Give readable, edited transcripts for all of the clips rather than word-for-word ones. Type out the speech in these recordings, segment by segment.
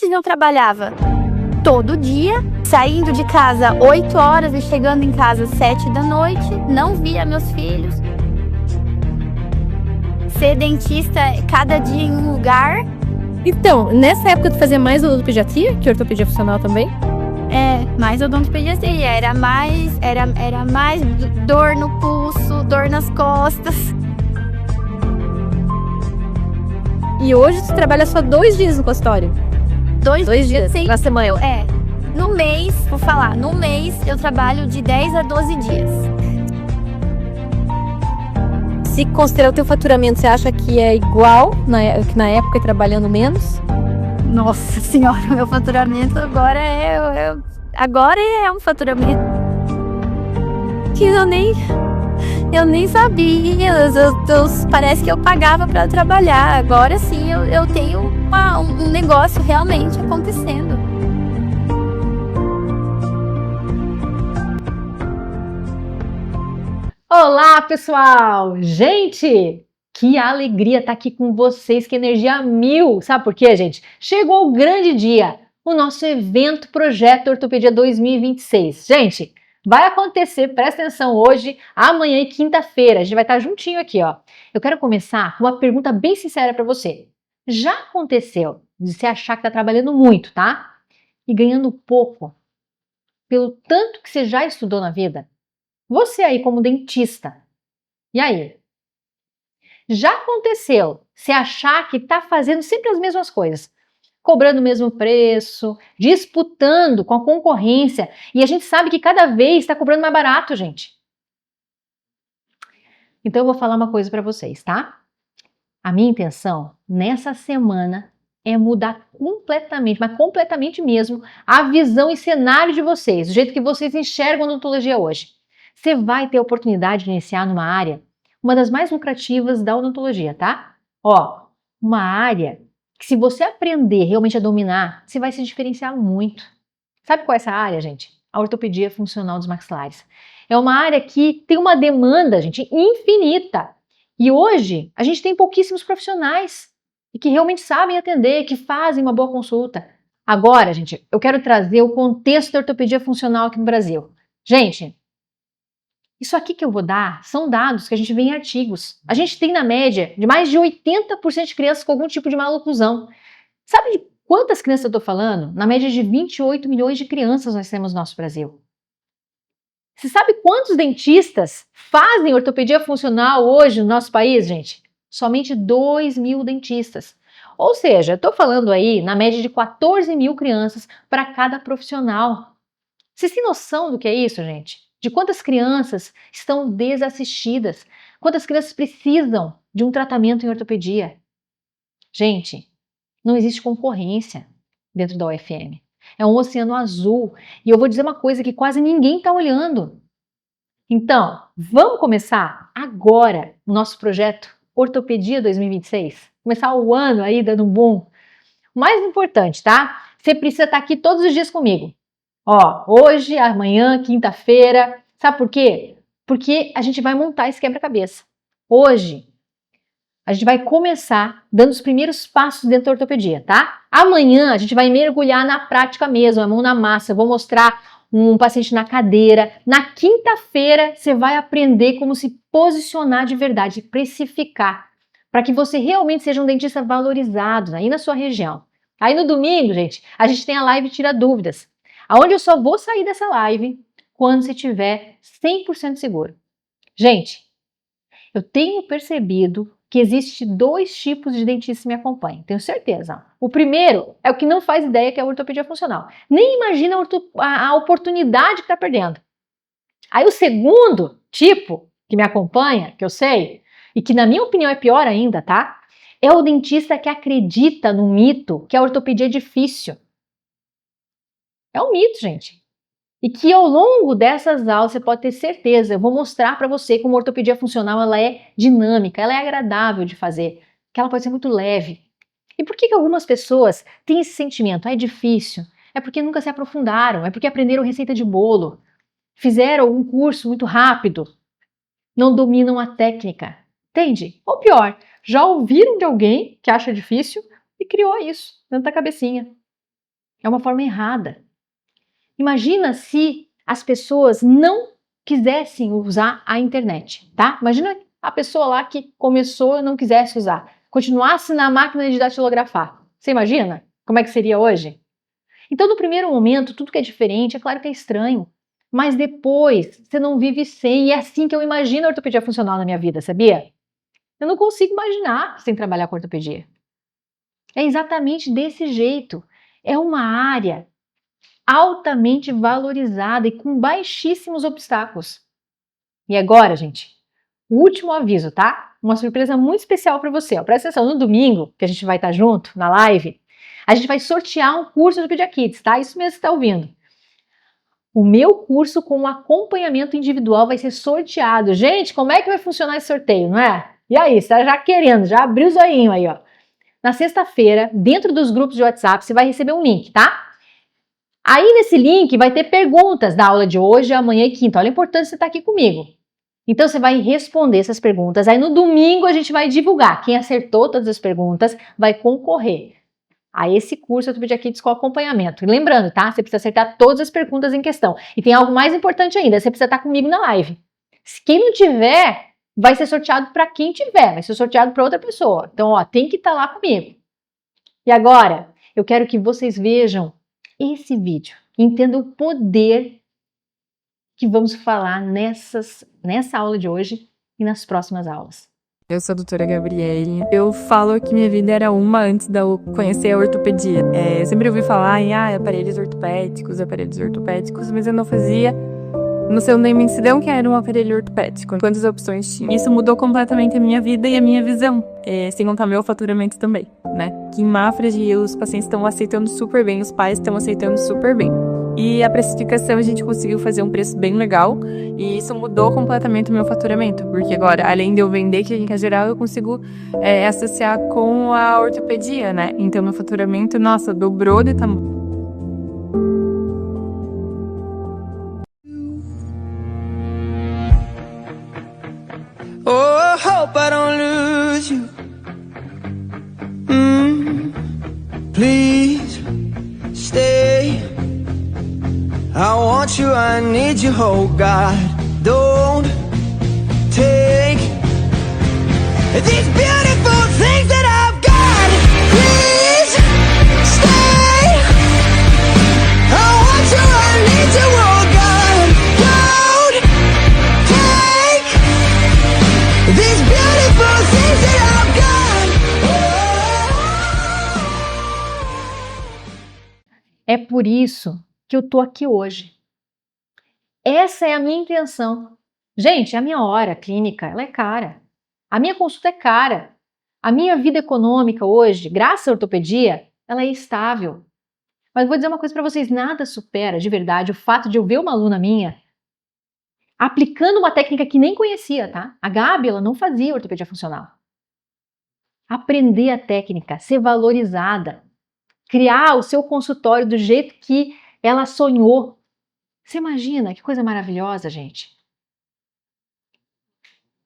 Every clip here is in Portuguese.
Antes eu trabalhava todo dia, saindo de casa 8 horas e chegando em casa 7 da noite, não via meus filhos. Ser dentista cada dia em um lugar. Então, nessa época tu fazia mais odontopediatria que ortopedia funcional também? Mais odontopediatria, era mais dor no pulso, dor nas costas. E hoje tu trabalha só 2 dias no consultório? 2 dias na semana? No mês eu trabalho de 10 a 12 dias. Se considerar o teu faturamento, você acha que é igual que na época trabalhando menos? Nossa senhora, meu faturamento agora é um faturamento que eu nem sabia. Parece que eu pagava para trabalhar. Agora sim eu tenho um negócio realmente acontecendo. Olá, pessoal! Gente, que alegria estar aqui com vocês, que energia mil! Sabe por quê, gente? Chegou o grande dia, o nosso evento Projeto Ortopedia 2026. Gente, vai acontecer, presta atenção, hoje, amanhã e quinta-feira. A gente vai estar juntinho aqui, ó. Eu quero começar com uma pergunta bem sincera para você. Já aconteceu de você achar que está trabalhando muito, tá? E ganhando pouco, pelo tanto que você já estudou na vida? Você aí como dentista, e aí? Já aconteceu você achar que está fazendo sempre as mesmas coisas, cobrando o mesmo preço, disputando com a concorrência, e a gente sabe que cada vez está cobrando mais barato, gente? Então eu vou falar uma coisa para vocês, tá? A minha intenção nessa semana é mudar completamente, mas completamente mesmo, a visão e cenário de vocês, do jeito que vocês enxergam a odontologia hoje. Você vai ter a oportunidade de iniciar numa área, uma das mais lucrativas da odontologia, tá? Ó, uma área que se você aprender realmente a dominar, você vai se diferenciar muito. Sabe qual é essa área, gente? A ortopedia funcional dos maxilares. É uma área que tem uma demanda, gente, infinita. E hoje a gente tem pouquíssimos profissionais e que realmente sabem atender, que fazem uma boa consulta. Agora, gente, eu quero trazer o contexto da ortopedia funcional aqui no Brasil. Gente, isso aqui que eu vou dar são dados que a gente vê em artigos. A gente tem, na média, de mais de 80% de crianças com algum tipo de maloclusão. Sabe de quantas crianças eu estou falando? Na média de 28 milhões de crianças nós temos no nosso Brasil. Você sabe quantos dentistas fazem ortopedia funcional hoje no nosso país, gente? Somente 2 mil dentistas. Ou seja, eu estou falando aí, na média de 14 mil crianças para cada profissional. Vocês têm noção do que é isso, gente? De quantas crianças estão desassistidas, quantas crianças precisam de um tratamento em ortopedia. Gente, não existe concorrência dentro da UFM. É um oceano azul. E eu vou dizer uma coisa que quase ninguém está olhando. Então, vamos começar agora o nosso projeto Ortopedia 2026? Começar o ano aí dando um boom. O mais importante, tá? Você precisa estar aqui todos os dias comigo. Ó, hoje, amanhã, quinta-feira. Sabe por quê? Porque a gente vai montar esse quebra-cabeça. Hoje, a gente vai começar dando os primeiros passos dentro da ortopedia, tá? Amanhã, a gente vai mergulhar na prática mesmo, a mão na massa. Eu vou mostrar um paciente na cadeira. Na quinta-feira, você vai aprender como se posicionar de verdade, precificar, para que você realmente seja um dentista valorizado aí na sua região. Aí no domingo, gente, a gente tem a live Tira Dúvidas, aonde eu só vou sair dessa live quando você estiver 100% seguro. Gente, eu tenho percebido que existe 2 tipos de dentistas que me acompanham, tenho certeza. O primeiro é o que não faz ideia que é a ortopedia funcional. Nem imagina a oportunidade que está perdendo. Aí o segundo tipo que me acompanha, que eu sei, e que na minha opinião é pior ainda, tá? É o dentista que acredita no mito que a ortopedia é difícil. É um mito, gente. E que ao longo dessas aulas você pode ter certeza, eu vou mostrar para você como a ortopedia funcional ela é dinâmica, ela é agradável de fazer, que ela pode ser muito leve. E por que algumas pessoas têm esse sentimento? Ah, é difícil. É porque nunca se aprofundaram, é porque aprenderam receita de bolo, fizeram algum curso muito rápido, não dominam a técnica. Entende? Ou pior, já ouviram de alguém que acha difícil e criou isso dentro da cabecinha. É uma forma errada. Imagina se as pessoas não quisessem usar a internet, tá? Imagina a pessoa lá que começou e não quisesse usar, continuasse na máquina de datilografar. Você imagina como é que seria hoje? Então, no primeiro momento, tudo que é diferente, é claro que é estranho. Mas depois, você não vive sem. E é assim que eu imagino a ortopedia funcional na minha vida, sabia? Eu não consigo imaginar sem trabalhar com ortopedia. É exatamente desse jeito. É uma área altamente valorizada e com baixíssimos obstáculos. E agora, gente, o último aviso, tá? Uma surpresa muito especial para você. Ó. Presta atenção, no domingo, que a gente vai estar junto, na live, a gente vai sortear um curso do Pedia Kids, tá? Isso mesmo que você está ouvindo. O meu curso com acompanhamento individual vai ser sorteado. Gente, como é que vai funcionar esse sorteio, não é? E aí, você tá já querendo, já abriu o zoinho aí, ó. Na sexta-feira, dentro dos grupos de WhatsApp, você vai receber um link, tá? Aí nesse link vai ter perguntas da aula de hoje, amanhã e quinta. Olha a importância de você estar aqui comigo. Então você vai responder essas perguntas. Aí no domingo a gente vai divulgar. Quem acertou todas as perguntas vai concorrer a esse curso do Pedia Kids com acompanhamento. E lembrando, tá? Você precisa acertar todas as perguntas em questão. E tem algo mais importante ainda, você precisa estar comigo na live. Quem não tiver, vai ser sorteado para quem tiver, vai ser sorteado para outra pessoa. Então, ó, tem que estar lá comigo. E agora, eu quero que vocês vejam esse vídeo, entendam o poder que vamos falar nessa aula de hoje e nas próximas aulas. Eu sou a doutora Gabriele. Eu falo que minha vida era uma antes de eu conhecer a ortopedia. Eu sempre ouvi falar em aparelhos ortopédicos, mas eu não fazia noção da imensidão que era um aparelho ortopédico, quantas opções tinha. Isso mudou completamente a minha vida e a minha visão, sem contar meu faturamento também, né? Que em Mafrage os pacientes estão aceitando super bem, os pais estão aceitando super bem. E a precificação a gente conseguiu fazer um preço bem legal e isso mudou completamente o meu faturamento, porque agora, além de eu vender clínica geral, eu consigo associar com a ortopedia, né? Então meu faturamento, nossa, dobrou de tamanho. Oh, I hope I don't lose you. Please stay. I want you, I need you, oh God. Don't take these beautiful things that I've got. Please stay. I want you, I need you, oh God. Don't take these beautiful things that I've got. É por isso que eu tô aqui hoje. Essa é a minha intenção. Gente, a minha hora clínica, ela é cara. A minha consulta é cara. A minha vida econômica hoje, graças à ortopedia, ela é estável. Mas vou dizer uma coisa para vocês, nada supera de verdade o fato de eu ver uma aluna minha aplicando uma técnica que nem conhecia, tá? A Gabi, ela não fazia ortopedia funcional. Aprender a técnica, ser valorizada, criar o seu consultório do jeito que ela sonhou. Você imagina que coisa maravilhosa, gente?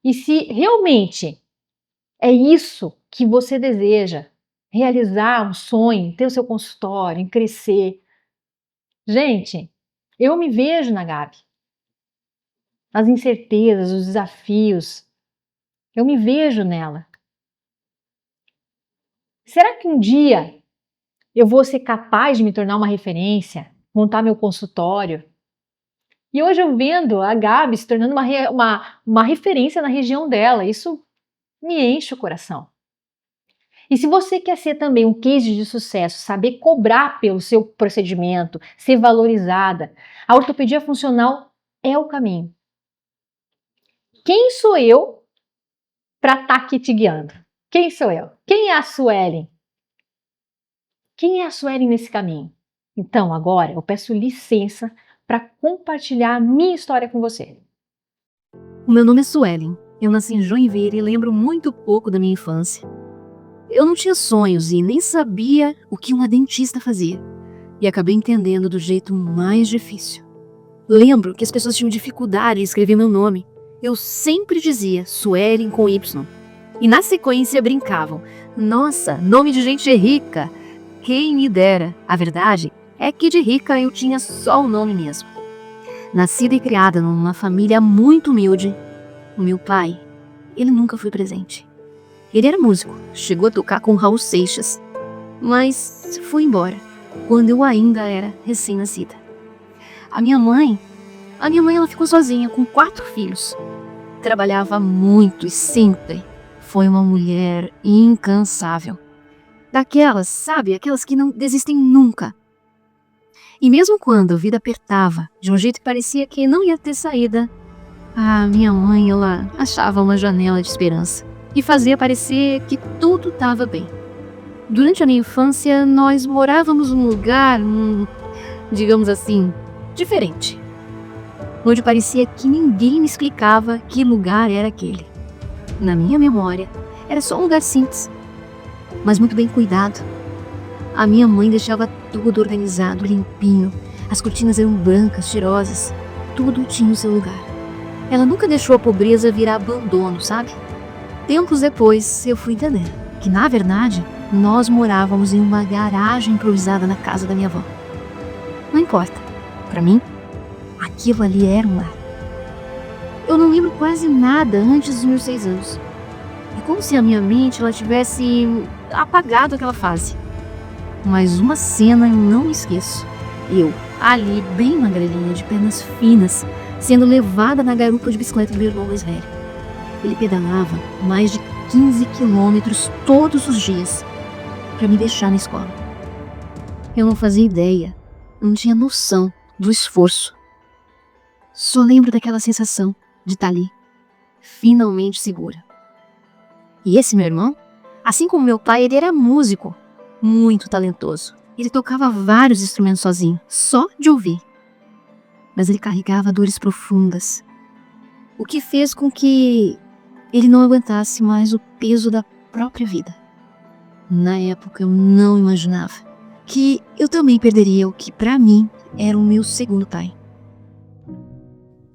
E se realmente é isso que você deseja, realizar um sonho, ter o seu consultório, em crescer. Gente, eu me vejo na Gabi. As incertezas, os desafios. Eu me vejo nela. Será que um dia eu vou ser capaz de me tornar uma referência, montar meu consultório? E hoje eu vendo a Gabi se tornando uma referência na região dela. Isso me enche o coração. E se você quer ser também um case de sucesso, saber cobrar pelo seu procedimento, ser valorizada, a ortopedia funcional é o caminho. Quem sou eu para estar aqui te guiando? Quem sou eu? Quem é a Suelen? Quem é a Suelen nesse caminho? Então, agora eu peço licença para compartilhar a minha história com você. O meu nome é Suelen. Eu nasci em Joinville e lembro muito pouco da minha infância. Eu não tinha sonhos e nem sabia o que uma dentista fazia. E acabei entendendo do jeito mais difícil. Lembro que as pessoas tinham dificuldade em escrever meu nome. Eu sempre dizia Suelen com Y. E na sequência brincavam. Nossa, nome de gente rica. Quem me dera. A verdade é que de rica eu tinha só o nome mesmo. Nascida e criada numa família muito humilde, o meu pai, ele nunca foi presente. Ele era músico, chegou a tocar com Raul Seixas, mas foi embora quando eu ainda era recém-nascida. A minha mãe ela ficou sozinha com 4 filhos. Trabalhava muito e sempre foi uma mulher incansável. Daquelas, sabe, aquelas que não desistem nunca. E mesmo quando a vida apertava, de um jeito que parecia que não ia ter saída, a minha mãe, ela achava uma janela de esperança e fazia parecer que tudo estava bem. Durante a minha infância, nós morávamos num lugar, digamos assim, diferente, onde parecia que ninguém me explicava que lugar era aquele. Na minha memória, era só um lugar simples, mas muito bem cuidado. A minha mãe deixava tudo organizado, limpinho. As cortinas eram brancas, cheirosas. Tudo tinha o seu lugar. Ela nunca deixou a pobreza virar abandono, sabe? Tempos depois, eu fui entender que, na verdade, nós morávamos em uma garagem improvisada na casa da minha avó. Não importa. Para mim, aquilo ali era um lar. Eu não lembro quase nada antes dos meus 6 anos. É como se a minha mente ela tivesse apagado aquela fase. Mas uma cena eu não esqueço. Eu, ali, bem magrelinha, de pernas finas, sendo levada na garupa de bicicleta do meu irmão mais velho. Ele pedalava mais de 15 quilômetros todos os dias para me deixar na escola. Eu não fazia ideia, não tinha noção do esforço. Só lembro daquela sensação de estar ali, finalmente segura. E esse meu irmão, assim como meu pai, ele era músico, muito talentoso. Ele tocava vários instrumentos sozinho, só de ouvir. Mas ele carregava dores profundas, o que fez com que ele não aguentasse mais o peso da própria vida. Na época eu não imaginava que eu também perderia o que para mim era o meu segundo pai.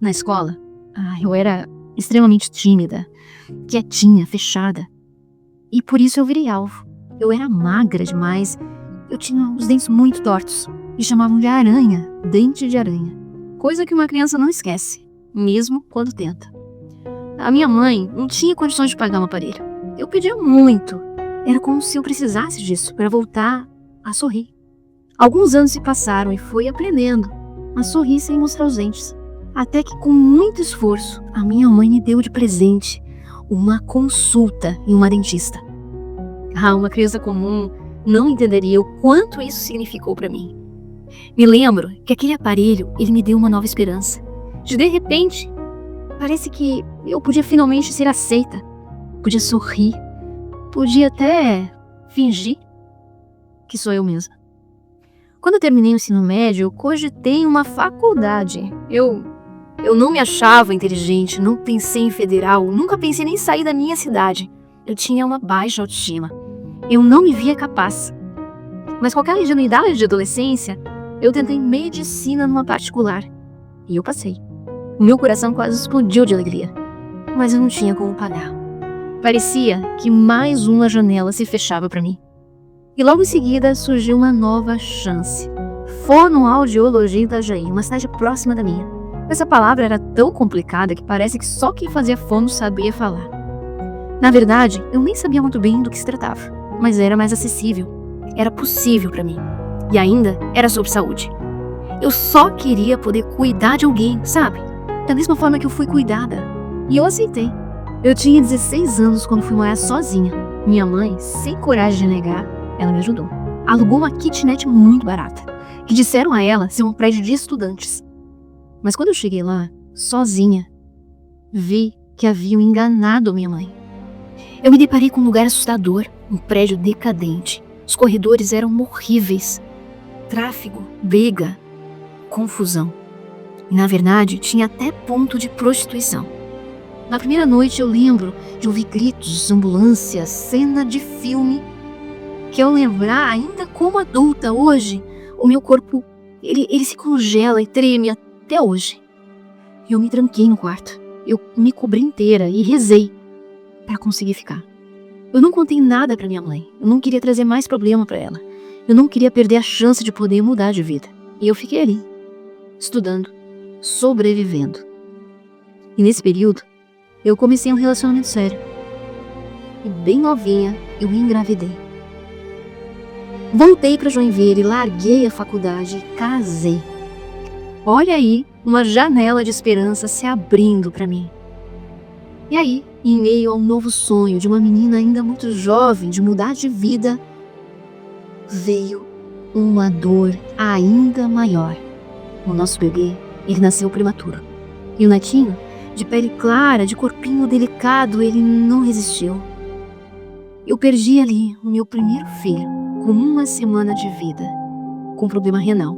Na escola, eu era extremamente tímida, quietinha, fechada. E por isso eu virei alvo. Eu era magra demais, eu tinha os dentes muito tortos. Me chamavam de aranha, dente de aranha. Coisa que uma criança não esquece, mesmo quando tenta. A minha mãe não tinha condições de pagar um aparelho. Eu pedia muito. Era como se eu precisasse disso para voltar a sorrir. Alguns anos se passaram e fui aprendendo a sorrir sem mostrar os dentes. Até que, com muito esforço, a minha mãe me deu de presente uma consulta em uma dentista. Uma criança comum não entenderia o quanto isso significou para mim. Me lembro que aquele aparelho, ele me deu uma nova esperança. De repente, parece que eu podia finalmente ser aceita. Podia sorrir. Podia até fingir que sou eu mesma. Quando eu terminei o ensino médio, eu cogitei uma faculdade. Eu não me achava inteligente, não pensei em federal, nunca pensei nem em sair da minha cidade. Eu tinha uma baixa autoestima. Eu não me via capaz. Mas com aquela ingenuidade de adolescência, eu tentei medicina numa particular. E eu passei. O meu coração quase explodiu de alegria. Mas eu não tinha como pagar. Parecia que mais uma janela se fechava para mim. E logo em seguida surgiu uma nova chance. Fonoaudiologia em Itajaí, uma cidade próxima da minha. Essa palavra era tão complicada que parece que só quem fazia fono sabia falar. Na verdade, eu nem sabia muito bem do que se tratava, mas era mais acessível. Era possível para mim. E ainda era sobre saúde. Eu só queria poder cuidar de alguém, sabe? Da mesma forma que eu fui cuidada. E eu aceitei. Eu tinha 16 anos quando fui morar sozinha. Minha mãe, sem coragem de negar, ela me ajudou. Alugou uma kitnet muito barata, que disseram a ela ser um prédio de estudantes. Mas quando eu cheguei lá, sozinha, vi que haviam enganado minha mãe. Eu me deparei com um lugar assustador, um prédio decadente. Os corredores eram horríveis. Tráfego, briga, confusão. E na verdade, tinha até ponto de prostituição. Na primeira noite eu lembro de ouvir gritos, ambulâncias, cena de filme, que ao lembrar, ainda como adulta hoje, o meu corpo, ele se congela e treme até hoje. Eu me tranquei no quarto. Eu me cobri inteira e rezei para conseguir ficar. Eu não contei nada para minha mãe. Eu não queria trazer mais problema para ela. Eu não queria perder a chance de poder mudar de vida. E eu fiquei ali, estudando, sobrevivendo. E nesse período, eu comecei um relacionamento sério. E bem novinha, eu engravidei. Voltei para Joinville, larguei a faculdade e casei. Olha aí, uma janela de esperança se abrindo para mim. E aí, em meio ao novo sonho de uma menina ainda muito jovem de mudar de vida, veio uma dor ainda maior. O nosso bebê, ele nasceu prematuro. E o netinho, de pele clara, de corpinho delicado, ele não resistiu. Eu perdi ali o meu primeiro filho, com 1 semana de vida, com problema renal.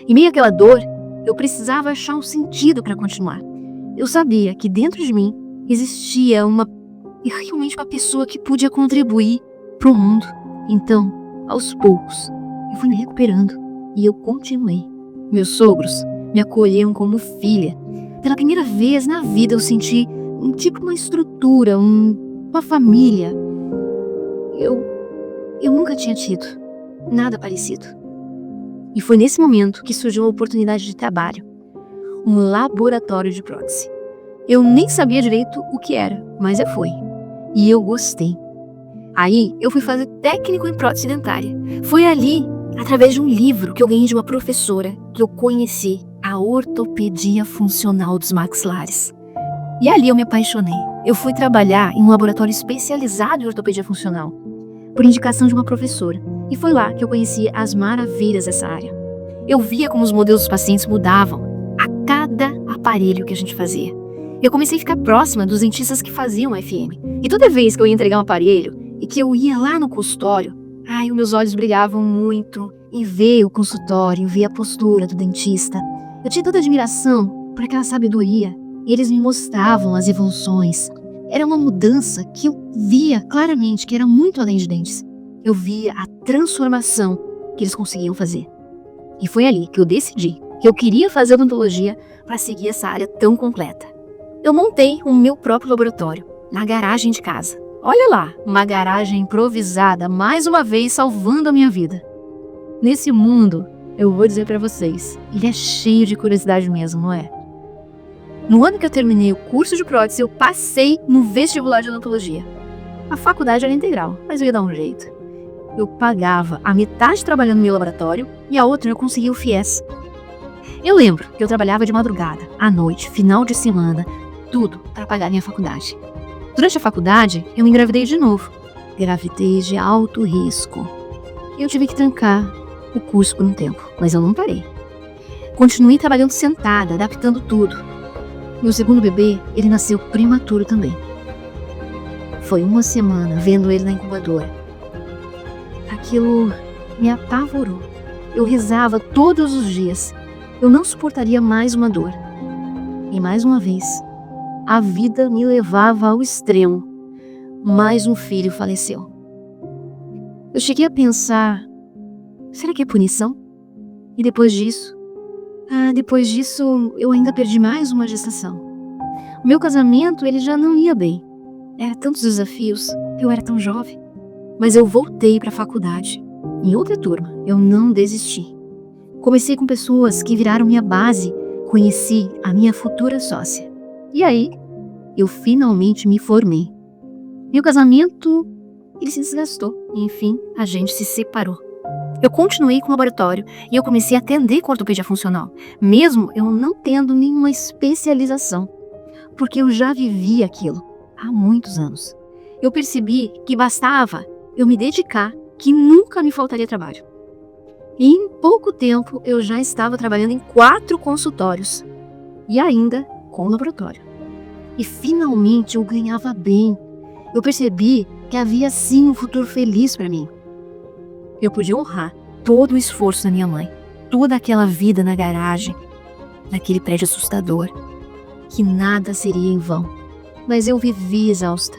Em meio àquela dor, eu precisava achar um sentido para continuar. Eu sabia que dentro de mim existia realmente uma pessoa que podia contribuir para o mundo. Então, aos poucos, eu fui me recuperando e eu continuei. Meus sogros me acolheram como filha. Pela primeira vez na vida eu senti uma estrutura, uma família. Eu nunca tinha tido nada parecido. E foi nesse momento que surgiu uma oportunidade de trabalho. Um laboratório de prótese. Eu nem sabia direito o que era, mas eu fui. E eu gostei. Aí eu fui fazer técnico em prótese dentária. Foi ali, através de um livro que eu ganhei de uma professora, que eu conheci a ortopedia funcional dos maxilares. E ali eu me apaixonei. Eu fui trabalhar em um laboratório especializado em ortopedia funcional, por indicação de uma professora. E foi lá que eu conheci as maravilhas dessa área. Eu via como os modelos dos pacientes mudavam a cada aparelho que a gente fazia. Eu comecei a ficar próxima dos dentistas que faziam FM. E toda vez que eu ia entregar um aparelho e que eu ia lá no consultório, os meus olhos brilhavam muito em ver o consultório, em ver a postura do dentista. Eu tinha toda admiração por aquela sabedoria. E eles me mostravam as evoluções. Era uma mudança que eu via claramente que era muito além de dentes. Eu via a transformação que eles conseguiam fazer. E foi ali que eu decidi que eu queria fazer odontologia para seguir essa área tão completa. Eu montei o meu próprio laboratório na garagem de casa. Olha lá, uma garagem improvisada, mais uma vez salvando a minha vida. Nesse mundo, eu vou dizer para vocês, ele é cheio de curiosidade mesmo, não é? No ano que eu terminei o curso de prótese, eu passei no vestibular de odontologia. A faculdade era integral, mas eu ia dar um jeito. Eu pagava a metade trabalhando no meu laboratório e a outra eu conseguia o FIES. Eu lembro que eu trabalhava de madrugada, à noite, final de semana, tudo para pagar minha faculdade. Durante a faculdade, eu me engravidei de novo. Gravidez de alto risco. Eu tive que trancar o curso por um tempo, mas eu não parei. Continuei trabalhando sentada, adaptando tudo. Meu segundo bebê, ele nasceu prematuro também. Foi 1 semana vendo ele na incubadora. Aquilo me apavorou. Eu rezava todos os dias. Eu não suportaria mais uma dor. E mais uma vez, a vida me levava ao extremo. Mais um filho faleceu. Eu cheguei a pensar, será que é punição? E depois disso, eu ainda perdi mais uma gestação. O meu casamento, ele já não ia bem. Eram tantos desafios, eu era tão jovem. Mas eu voltei para a faculdade. Em outra turma, eu não desisti. Comecei com pessoas que viraram minha base. Conheci a minha futura sócia. E aí, eu finalmente me formei. Meu casamento, ele se desgastou. E, enfim, a gente se separou. Eu continuei com o laboratório e eu comecei a atender com ortopedia funcional, mesmo eu não tendo nenhuma especialização, porque eu já vivia aquilo há muitos anos. Eu percebi que bastava eu me dedicar, que nunca me faltaria trabalho. E em pouco tempo eu já estava trabalhando em 4 consultórios e ainda com o laboratório. E finalmente eu ganhava bem. Eu percebi que havia sim um futuro feliz para mim. Eu podia honrar todo o esforço da minha mãe, toda aquela vida na garagem, naquele prédio assustador, que nada seria em vão. Mas eu vivi exausta.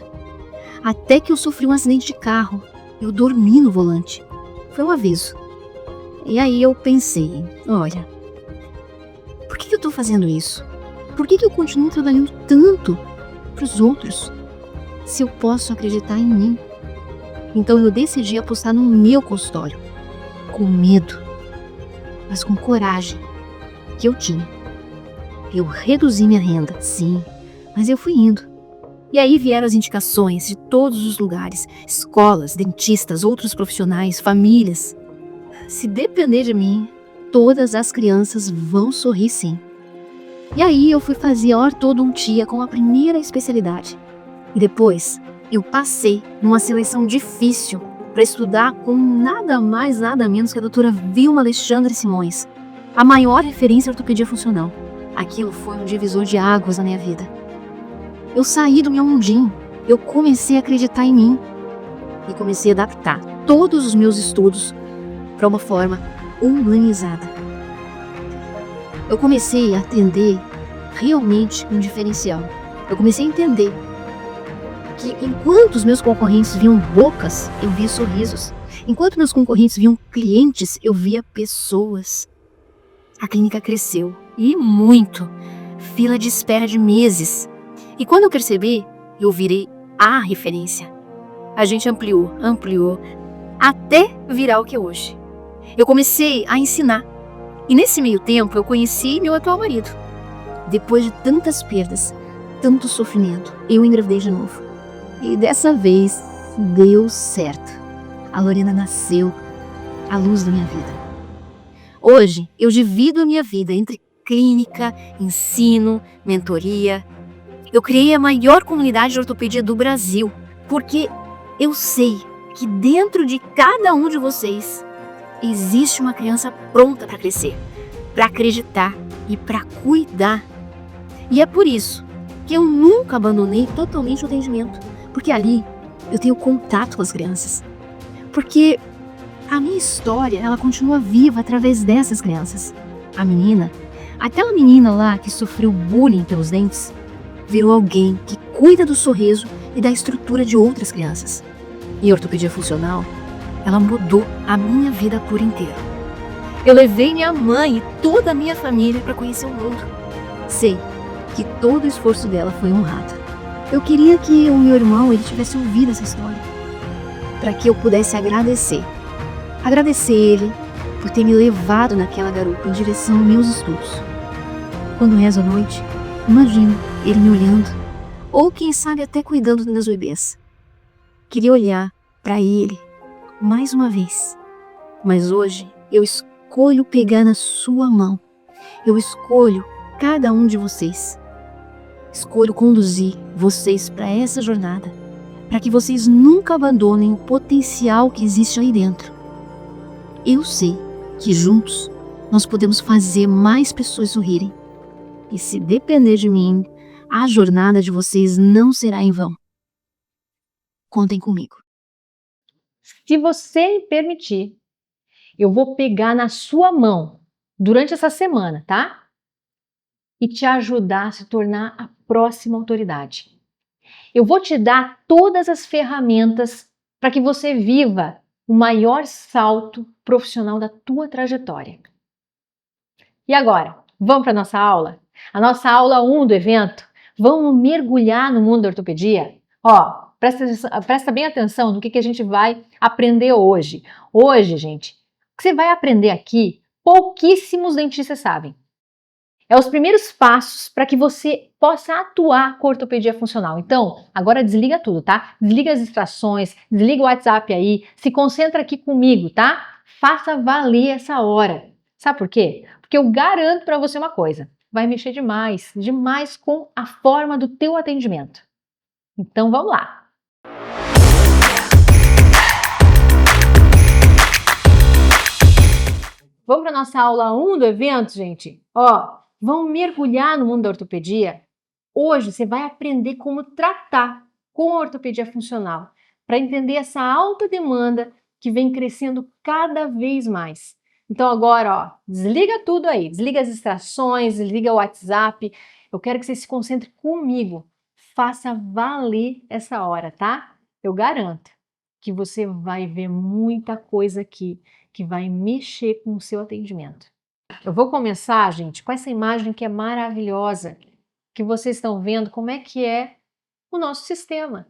Até que eu sofri um acidente de carro. Eu dormi no volante. Foi um aviso. E aí eu pensei, olha, por que eu tô fazendo isso? Por que eu continuo trabalhando tanto para os outros, se eu posso acreditar em mim? Então eu decidi apostar no meu consultório, com medo, mas com coragem que eu tinha. Eu reduzi minha renda, sim, mas eu fui indo. E aí vieram as indicações de todos os lugares, escolas, dentistas, outros profissionais, famílias. Se depender de mim, todas as crianças vão sorrir sim. E aí eu fui fazer a ortodontia com a primeira especialidade. E depois eu passei numa seleção difícil para estudar com nada mais, nada menos que a doutora Vilma Alexandre Simões, a maior referência em ortopedia funcional. Aquilo foi um divisor de águas na minha vida. Eu saí do meu mundinho, eu comecei a acreditar em mim e comecei a adaptar todos os meus estudos para uma forma humanizada. Eu comecei a atender realmente um diferencial. Eu comecei a entender que enquanto os meus concorrentes viam bocas, eu via sorrisos. Enquanto meus concorrentes viam clientes, eu via pessoas. A clínica cresceu, e muito. Fila de espera de meses. E quando eu percebi, eu virei a referência. A gente ampliou, até virar o que é hoje. Eu comecei a ensinar. E nesse meio tempo, eu conheci meu atual marido. Depois de tantas perdas, tanto sofrimento, eu engravidei de novo. E dessa vez, deu certo. A Lorena nasceu, a luz da minha vida. Hoje, eu divido a minha vida entre clínica, ensino, mentoria. Eu criei a maior comunidade de ortopedia do Brasil, porque eu sei que dentro de cada um de vocês existe uma criança pronta para crescer, para acreditar e para cuidar. E é por isso que eu nunca abandonei totalmente o atendimento, porque ali eu tenho contato com as crianças. Porque a minha história, ela continua viva através dessas crianças. A menina, aquela menina lá que sofreu bullying pelos dentes, virou alguém que cuida do sorriso e da estrutura de outras crianças. E a ortopedia funcional, ela mudou a minha vida por inteiro. Eu levei minha mãe e toda a minha família para conhecer o mundo. Sei que todo o esforço dela foi honrado. Eu queria que o meu irmão ele tivesse ouvido essa história, para que eu pudesse agradecer. Agradecer ele por ter me levado naquela garupa em direção aos meus estudos. Quando rezo à noite, imagino ele me olhando, ou quem sabe até cuidando dos meus bebês. Queria olhar para ele mais uma vez, mas hoje eu escolho pegar na sua mão. Eu escolho cada um de vocês. Escolho conduzir vocês para essa jornada, para que vocês nunca abandonem o potencial que existe aí dentro. Eu sei que juntos nós podemos fazer mais pessoas sorrirem. E se depender de mim, a jornada de vocês não será em vão. Contem comigo. Se você me permitir, eu vou pegar na sua mão durante essa semana, tá? E te ajudar a se tornar a próxima autoridade. Eu vou te dar todas as ferramentas para que você viva o maior salto profissional da tua trajetória. E agora, vamos para a nossa aula? A nossa aula 1 do evento? Vamos mergulhar no mundo da ortopedia? Ó, presta bem atenção no que a gente vai aprender hoje. Hoje, gente, o que você vai aprender aqui, pouquíssimos dentistas sabem. É os primeiros passos para que você possa atuar com ortopedia funcional. Então, agora desliga tudo, tá? Desliga as distrações, desliga o WhatsApp aí, se concentra aqui comigo, tá? Faça valer essa hora. Sabe por quê? Porque eu garanto para você uma coisa, vai mexer demais, demais com a forma do teu atendimento. Então, vamos lá. Vamos para nossa aula 1 do evento, gente? Ó, vamos mergulhar no mundo da ortopedia? Hoje você vai aprender como tratar com a ortopedia funcional, para entender essa alta demanda que vem crescendo cada vez mais. Então agora, ó, desliga tudo aí, desliga as distrações, desliga o WhatsApp. Eu quero que você se concentre comigo. Faça valer essa hora, tá? Eu garanto que você vai ver muita coisa aqui que vai mexer com o seu atendimento. Eu vou começar, gente, com essa imagem que é maravilhosa, que vocês estão vendo como é que é o nosso sistema.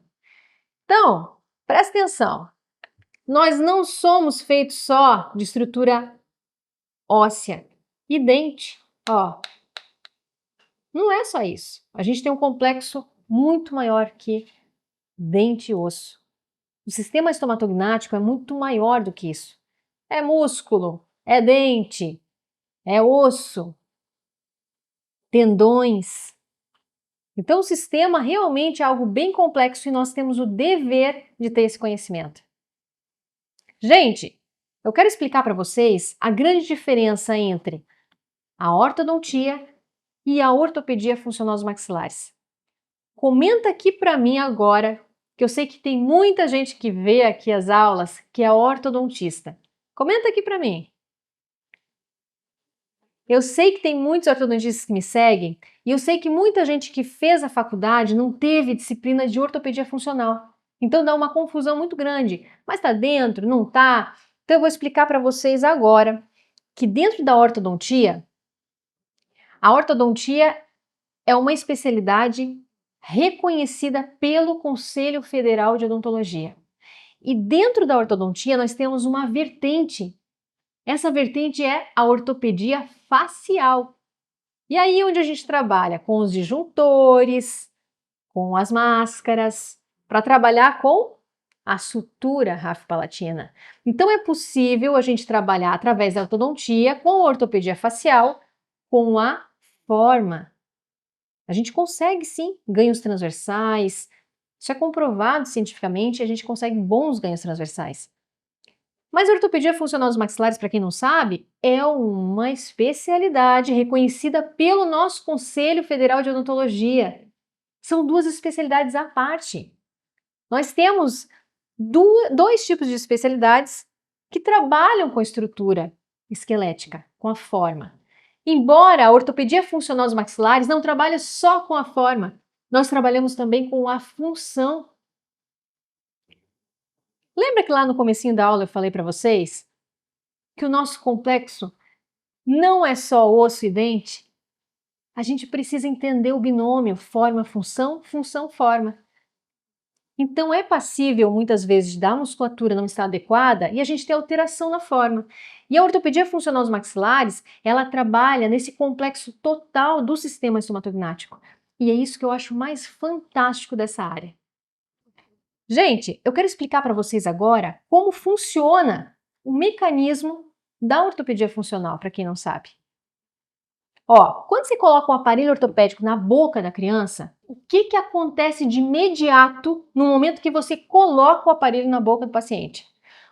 Então, presta atenção. Nós não somos feitos só de estrutura óssea e dente, ó. Não é só isso. A gente tem um complexo muito maior que dente e osso. O sistema estomatognático é muito maior do que isso. É músculo, é dente, é osso, tendões. Então, o sistema realmente é algo bem complexo e nós temos o dever de ter esse conhecimento. Gente, eu quero explicar para vocês a grande diferença entre a ortodontia e a ortopedia funcional dos maxilares. Comenta aqui para mim agora, que eu sei que tem muita gente que vê aqui as aulas que é ortodontista. Comenta aqui para mim. Eu sei que tem muitos ortodontistas que me seguem e eu sei que muita gente que fez a faculdade não teve disciplina de ortopedia funcional. Então dá uma confusão muito grande. Mas está dentro? Não está? Então eu vou explicar para vocês agora que dentro da ortodontia, a ortodontia é uma especialidade reconhecida pelo Conselho Federal de Odontologia. E dentro da ortodontia nós temos uma vertente. Essa vertente é a ortopedia facial. E aí onde a gente trabalha com os disjuntores, com as máscaras, para trabalhar com a sutura rafe-palatina. Então é possível a gente trabalhar através da ortodontia com a ortopedia facial, com a forma. A gente consegue sim ganhos transversais. Isso é comprovado cientificamente, a gente consegue bons ganhos transversais. Mas a ortopedia funcional dos maxilares, para quem não sabe, é uma especialidade reconhecida pelo nosso Conselho Federal de Odontologia. São duas especialidades à parte. Nós temos dois tipos de especialidades que trabalham com a estrutura esquelética, com a forma. Embora a ortopedia funcional dos maxilares não trabalhe só com a forma, nós trabalhamos também com a função. Lembra que lá no comecinho da aula eu falei para vocês que o nosso complexo não é só osso e dente? A gente precisa entender o binômio forma-função, função-forma. Então é passível muitas vezes da musculatura não estar adequada e a gente ter alteração na forma. E a ortopedia funcional dos maxilares, ela trabalha nesse complexo total do sistema estomatognático. E é isso que eu acho mais fantástico dessa área. Gente, eu quero explicar para vocês agora como funciona o mecanismo da ortopedia funcional, para quem não sabe. Ó, quando você coloca um aparelho ortopédico na boca da criança, o que acontece de imediato no momento que você coloca o aparelho na boca do paciente?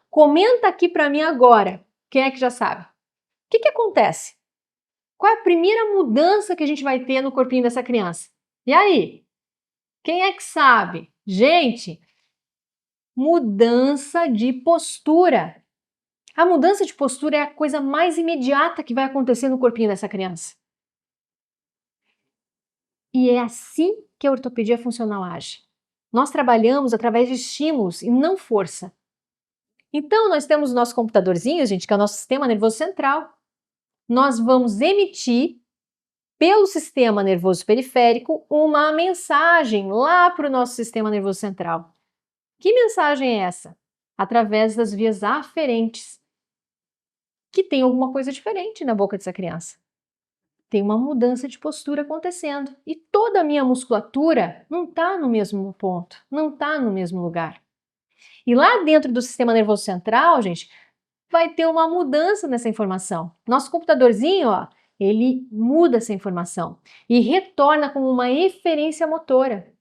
Comenta aqui para mim agora, quem é que já sabe? O que acontece? Qual é a primeira mudança que a gente vai ter no corpinho dessa criança? E aí? Quem é que sabe? Gente, mudança de postura. A mudança de postura é a coisa mais imediata que vai acontecer no corpinho dessa criança. E é assim que a ortopedia funcional age. Nós trabalhamos através de estímulos e não força. Então, nós temos o nosso computadorzinho, gente, que é o nosso sistema nervoso central. Nós vamos emitir pelo sistema nervoso periférico uma mensagem lá para o nosso sistema nervoso central. Que mensagem é essa? Através das vias aferentes, que tem alguma coisa diferente na boca dessa criança. Tem uma mudança de postura acontecendo e toda a minha musculatura não está no mesmo ponto, não está no mesmo lugar. E lá dentro do sistema nervoso central, gente, vai ter uma mudança nessa informação. Nosso computadorzinho, ó, ele muda essa informação e retorna como uma eferência motora.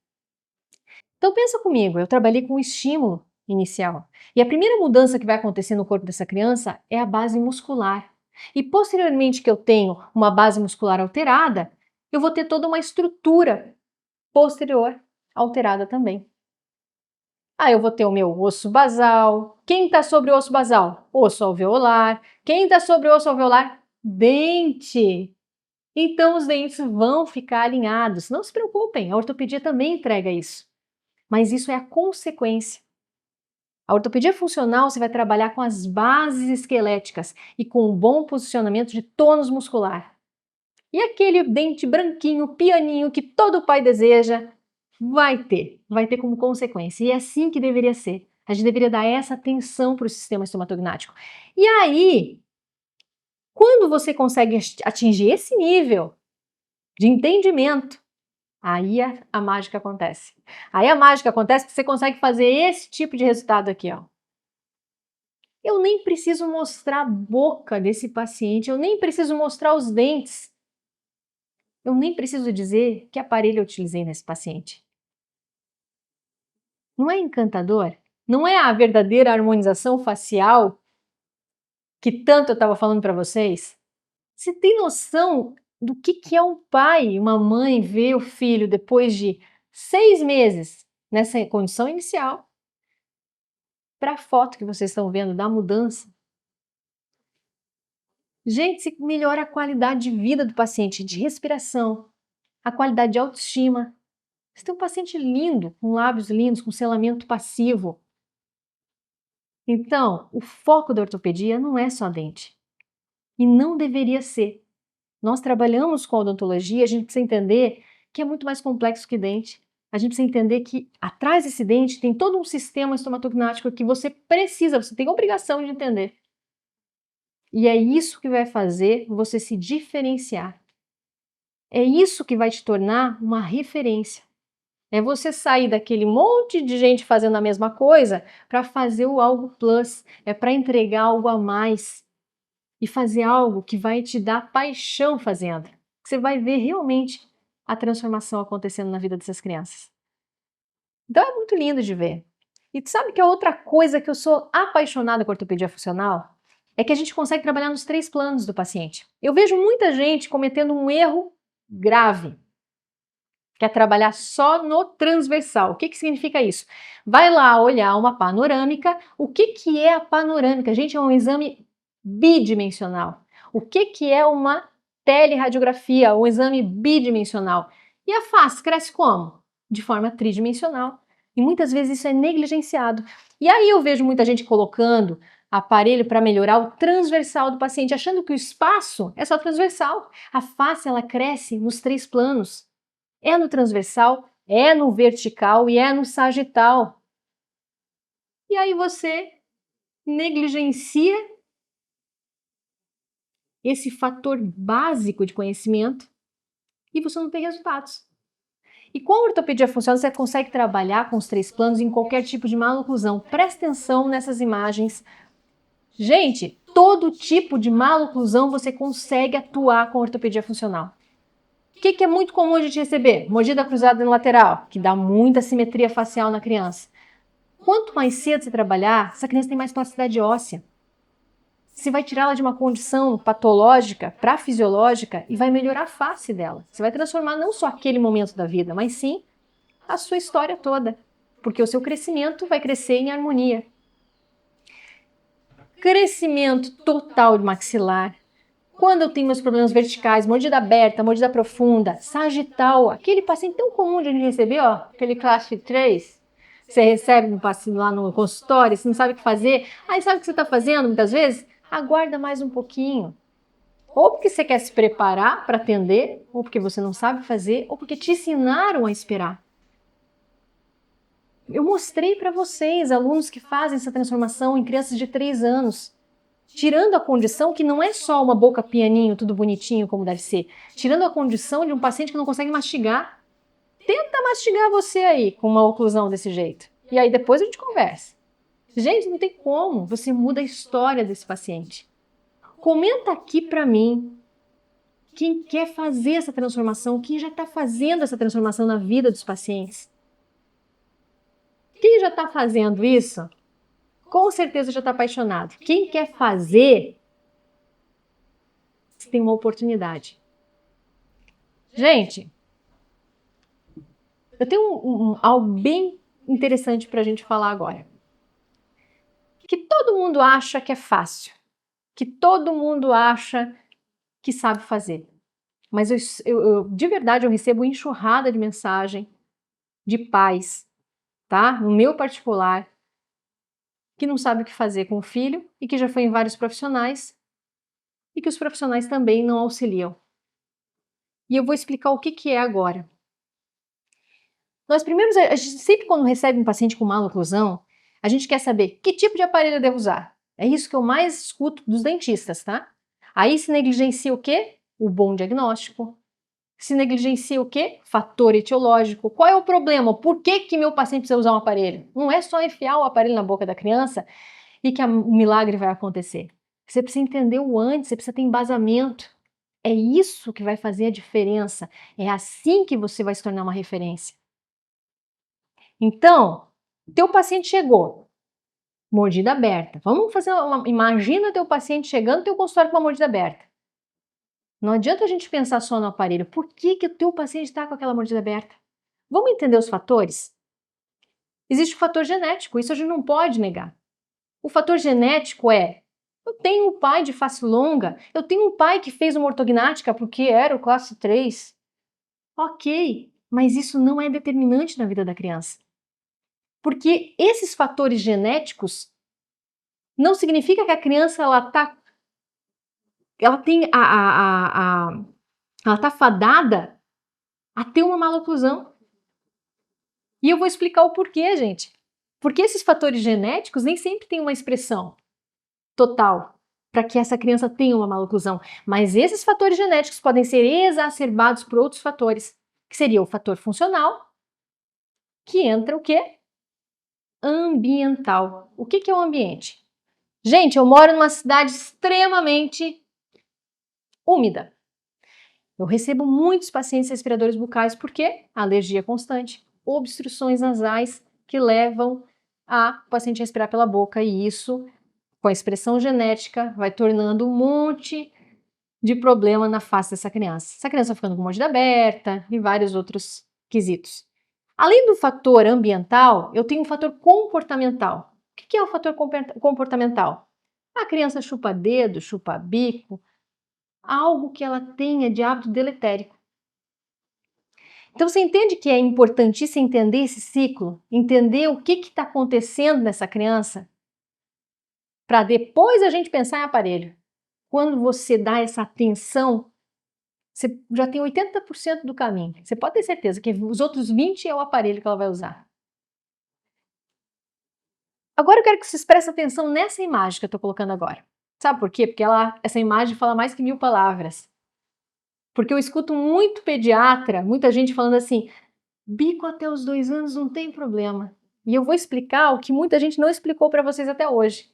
Então pensa comigo, eu trabalhei com estímulo inicial e a primeira mudança que vai acontecer no corpo dessa criança é a base muscular. E posteriormente que eu tenho uma base muscular alterada, eu vou ter toda uma estrutura posterior alterada também. Aí eu vou ter o meu osso basal. Quem está sobre o osso basal? Osso alveolar. Quem está sobre o osso alveolar? Dente. Então os dentes vão ficar alinhados. Não se preocupem, a ortopedia também entrega isso. Mas isso é a consequência. A ortopedia funcional você vai trabalhar com as bases esqueléticas e com um bom posicionamento de tônus muscular. E aquele dente branquinho, pianinho que todo pai deseja, vai ter como consequência. E é assim que deveria ser. A gente deveria dar essa atenção para o sistema estomatognático. E aí, quando você consegue atingir esse nível de entendimento, aí a mágica acontece. Aí a mágica acontece que você consegue fazer esse tipo de resultado aqui, ó. Eu nem preciso mostrar a boca desse paciente, eu nem preciso mostrar os dentes. Eu nem preciso dizer que aparelho eu utilizei nesse paciente. Não é encantador? Não é a verdadeira harmonização facial que tanto eu estava falando para vocês? Você tem noção do que é um pai, uma mãe ver o filho depois de 6 meses nessa condição inicial para a foto que vocês estão vendo da mudança? Gente, se melhora a qualidade de vida do paciente, de respiração, a qualidade de autoestima. Você tem um paciente lindo, com lábios lindos, com selamento passivo. Então, o foco da ortopedia não é só dente. E não deveria ser. Nós trabalhamos com odontologia, a gente precisa entender que é muito mais complexo que dente. A gente precisa entender que atrás desse dente tem todo um sistema estomatognático que você tem a obrigação de entender. E é isso que vai fazer você se diferenciar. É isso que vai te tornar uma referência. É você sair daquele monte de gente fazendo a mesma coisa para fazer o algo plus, é para entregar algo a mais e fazer algo que vai te dar paixão fazendo. Você vai ver realmente a transformação acontecendo na vida dessas crianças. Então é muito lindo de ver. E tu sabe que a outra coisa que eu sou apaixonada com a ortopedia funcional é que a gente consegue trabalhar nos 3 planos do paciente. Eu vejo muita gente cometendo um erro grave, que é trabalhar só no transversal. O que significa isso? Vai lá olhar uma panorâmica. O que é a panorâmica? Gente, é um exame bidimensional. O que é uma teleradiografia, um exame bidimensional? E a face cresce como? De forma tridimensional. E muitas vezes isso é negligenciado. E aí eu vejo muita gente colocando aparelho para melhorar o transversal do paciente, achando que o espaço é só transversal. A face, ela cresce nos 3 planos. É no transversal, é no vertical e é no sagital. E aí você negligencia esse fator básico de conhecimento e você não tem resultados. E com a ortopedia funcional você consegue trabalhar com os 3 planos em qualquer tipo de maloclusão. Presta atenção nessas imagens. Gente, todo tipo de maloclusão você consegue atuar com a ortopedia funcional. O que é muito comum a gente receber? Mordida cruzada no lateral, que dá muita simetria facial na criança. Quanto mais cedo você trabalhar, essa criança tem mais plasticidade óssea. Você vai tirá-la de uma condição patológica para fisiológica e vai melhorar a face dela. Você vai transformar não só aquele momento da vida, mas sim a sua história toda. Porque o seu crescimento vai crescer em harmonia. Crescimento total de maxilar. Quando eu tenho meus problemas verticais, mordida aberta, mordida profunda, sagital, aquele paciente tão comum de a gente receber, ó, aquele classe 3, você recebe no paciente lá no consultório, você não sabe o que fazer, aí sabe o que você está fazendo muitas vezes? Aguarda mais um pouquinho. Ou porque você quer se preparar para atender, ou porque você não sabe fazer, ou porque te ensinaram a esperar. Eu mostrei para vocês, alunos que fazem essa transformação em crianças de 3 anos, tirando a condição que não é só uma boca pianinho, tudo bonitinho como deve ser, tirando a condição de um paciente que não consegue mastigar. Tenta mastigar você aí com uma oclusão desse jeito. E aí depois a gente conversa. Gente, não tem como, você muda a história desse paciente. Comenta aqui para mim quem quer fazer essa transformação, quem já está fazendo essa transformação na vida dos pacientes. Quem já está fazendo isso, com certeza já está apaixonado. Quem quer fazer, tem uma oportunidade. Gente, eu tenho algo bem interessante para a gente falar agora. Que todo mundo acha que é fácil. Que todo mundo acha que sabe fazer. Mas de verdade eu recebo enxurrada de mensagem de pais, tá? No meu particular, que não sabe o que fazer com o filho e que já foi em vários profissionais e que os profissionais também não auxiliam. E eu vou explicar o que é agora. Nós primeiros, a gente sempre quando recebe um paciente com maloclusão, A gente quer saber que tipo de aparelho eu devo usar. É isso que eu mais escuto dos dentistas, tá? Aí se negligencia o quê? O bom diagnóstico. Se negligencia o quê? Fator etiológico. Qual é o problema? Por que meu paciente precisa usar um aparelho? Não é só enfiar o aparelho na boca da criança e que o milagre vai acontecer. Você precisa entender o antes, você precisa ter embasamento. É isso que vai fazer a diferença. É assim que você vai se tornar uma referência. Então, teu paciente chegou, mordida aberta. Vamos fazer imagina teu paciente chegando no teu consultório com uma mordida aberta. Não adianta a gente pensar só no aparelho. Por que o teu paciente está com aquela mordida aberta? Vamos entender os fatores? Existe o fator genético, isso a gente não pode negar. O fator genético é: eu tenho um pai de face longa, eu tenho um pai que fez uma ortognática porque era o classe 3. Ok, mas isso não é determinante na vida da criança. Porque esses fatores genéticos não significa que a criança ela tá fadada a ter uma maloclusão. E eu vou explicar o porquê, gente. Porque esses fatores genéticos nem sempre têm uma expressão total para que essa criança tenha uma maloclusão. Mas esses fatores genéticos podem ser exacerbados por outros fatores, que seria o fator funcional, que entra o quê? Ambiental. O que é o ambiente? Gente, eu moro numa cidade extremamente úmida. Eu recebo muitos pacientes respiradores bucais porque alergia constante, obstruções nasais que levam o paciente a respirar pela boca, e isso, com a expressão genética, vai tornando um monte de problema na face dessa criança. Essa criança vai ficando com mordida aberta e vários outros quesitos. Além do fator ambiental, eu tenho um fator comportamental. O que é o fator comportamental? A criança chupa dedo, chupa bico, algo que ela tenha de hábito deletérico. Então você entende que é importantíssimo entender esse ciclo, entender o que está acontecendo nessa criança, para depois a gente pensar em aparelho. Quando você dá essa atenção, você já tem 80% do caminho. Você pode ter certeza que os outros 20% é o aparelho que ela vai usar. Agora eu quero que vocês prestem atenção nessa imagem que eu estou colocando agora. Sabe por quê? Porque essa imagem fala mais que 1000 palavras. Porque eu escuto muito pediatra, muita gente falando assim: bico até os 2 anos não tem problema. E eu vou explicar o que muita gente não explicou para vocês até hoje.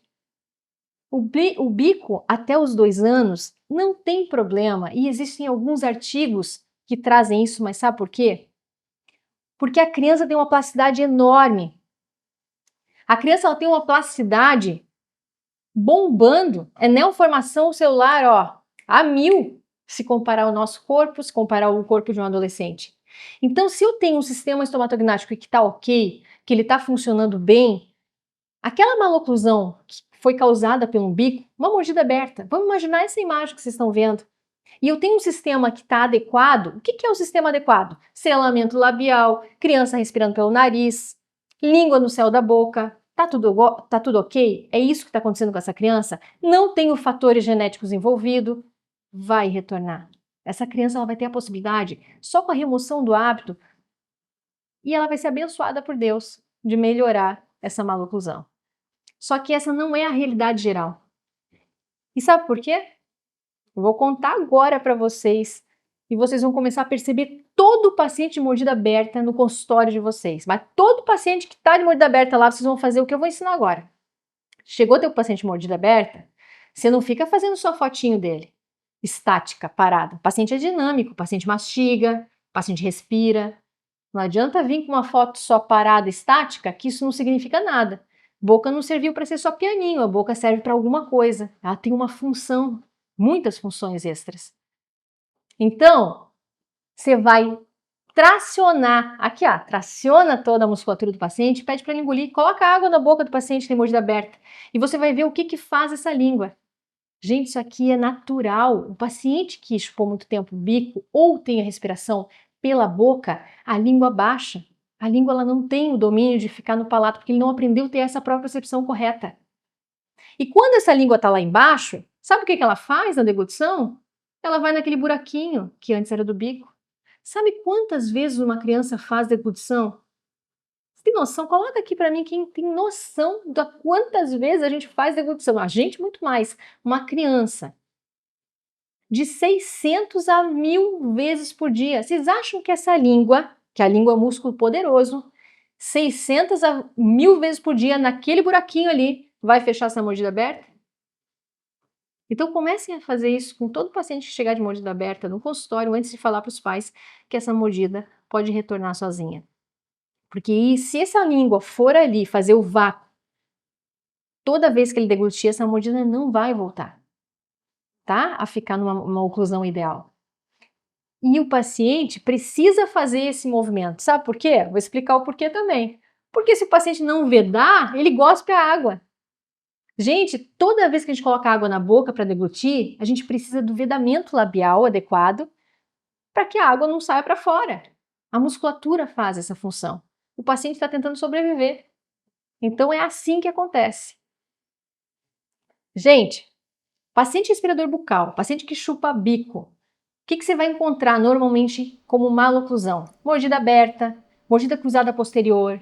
O bico até os 2 anos não tem problema, e existem alguns artigos que trazem isso, mas sabe por quê? Porque a criança tem uma plasticidade enorme. A criança ela tem uma plasticidade bombando, é neoformação celular, ó, a 1000, se comparar o nosso corpo, se comparar o corpo de um adolescente. Então, se eu tenho um sistema estomatognático que está ok, que ele está funcionando bem, aquela maloclusão que foi causada pelo bico, uma mordida aberta, vamos imaginar essa imagem que vocês estão vendo, e eu tenho um sistema que está adequado. O que é o sistema adequado? Selamento labial, criança respirando pelo nariz, língua no céu da boca. Tá tudo ok? É isso que está acontecendo com essa criança? Não tem fatores genéticos envolvidos? Vai retornar. Essa criança ela vai ter a possibilidade, só com a remoção do hábito, e ela vai ser abençoada por Deus de melhorar essa maloclusão. Só que essa não é a realidade geral. E sabe por quê? Eu vou contar agora para vocês e vocês vão começar a perceber todo paciente de mordida aberta no consultório de vocês. Mas todo paciente que está de mordida aberta lá, vocês vão fazer o que eu vou ensinar agora. Chegou teu paciente de mordida aberta, você não fica fazendo só fotinho dele, estática, parada. O paciente é dinâmico, o paciente mastiga, o paciente respira. Não adianta vir com uma foto só parada, estática, que isso não significa nada. Boca não serviu para ser só pianinho, a boca serve para alguma coisa. Ela tem uma função, muitas funções extras. Então, você vai tracionar, aqui ó, traciona toda a musculatura do paciente, pede para ele engolir, coloca água na boca do paciente que tem mordida aberta e você vai ver o que faz essa língua. Gente, isso aqui é natural. O paciente que chupou muito tempo o bico ou tem a respiração pela boca, a língua baixa. A língua ela não tem o domínio de ficar no palato porque ele não aprendeu a ter essa própria percepção correta. E quando essa língua está lá embaixo, sabe o que ela faz na deglutição? Ela vai naquele buraquinho que antes era do bico. Sabe quantas vezes uma criança faz deglutição? Tem noção? Coloca aqui para mim quem tem noção de quantas vezes a gente faz deglutição. A gente muito mais. Uma criança. De 600 a 1000 vezes por dia. Vocês acham que essa língua, que a língua é um músculo poderoso, 600 a 1000 vezes por dia naquele buraquinho ali, vai fechar essa mordida aberta? Então comecem a fazer isso com todo paciente que chegar de mordida aberta no consultório antes de falar para os pais que essa mordida pode retornar sozinha. Porque se essa língua for ali fazer o vácuo, toda vez que ele deglutir, essa mordida não vai voltar, tá? A ficar numa oclusão ideal. E o paciente precisa fazer esse movimento. Sabe por quê? Vou explicar o porquê também. Porque se o paciente não vedar, ele gospe a água. Gente, toda vez que a gente coloca água na boca para deglutir, a gente precisa do vedamento labial adequado para que a água não saia para fora. A musculatura faz essa função. O paciente está tentando sobreviver. Então é assim que acontece. Gente, paciente respirador bucal, paciente que chupa bico, o que você vai encontrar normalmente como maloclusão? Mordida aberta, mordida cruzada posterior,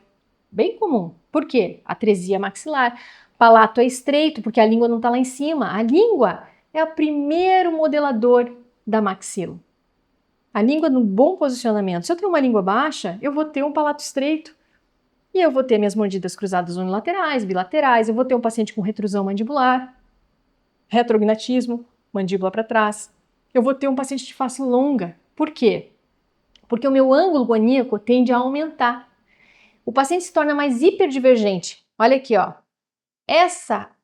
bem comum. Por quê? Atresia maxilar. Palato é estreito porque a língua não está lá em cima. A língua é o primeiro modelador da maxila. A língua no bom posicionamento. Se eu tenho uma língua baixa, eu vou ter um palato estreito. E eu vou ter minhas mordidas cruzadas unilaterais, bilaterais. Eu vou ter um paciente com retrusão mandibular, retrognatismo, mandíbula para trás. Eu vou ter um paciente de face longa. Por quê? Porque o meu ângulo guaníaco tende a aumentar. O paciente se torna mais hiperdivergente. Olha aqui, ó.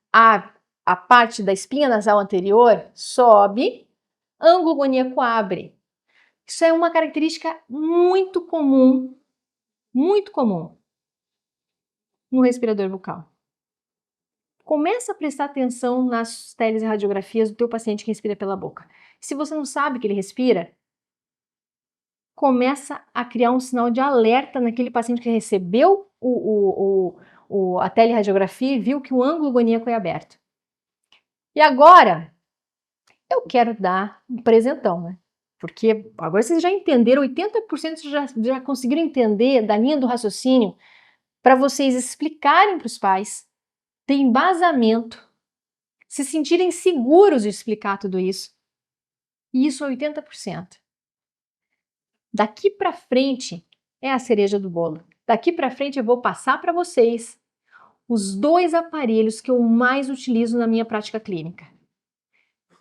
A parte da espinha nasal anterior sobe, ângulo guaníaco abre. Isso é uma característica muito comum no respirador bucal. Começa a prestar atenção nas telerradiografias do teu paciente que respira pela boca. Se você não sabe que ele respira, começa a criar um sinal de alerta naquele paciente que recebeu a teleradiografia e viu que o ângulo guaníaco é aberto. E agora, eu quero dar um presentão, né? Porque agora vocês já entenderam, 80% já conseguiram entender da linha do raciocínio para vocês explicarem para os pais, ter embasamento, se sentirem seguros de explicar tudo isso. E isso é 80%. Daqui para frente é a cereja do bolo. Daqui para frente eu vou passar para vocês os 2 aparelhos que eu mais utilizo na minha prática clínica.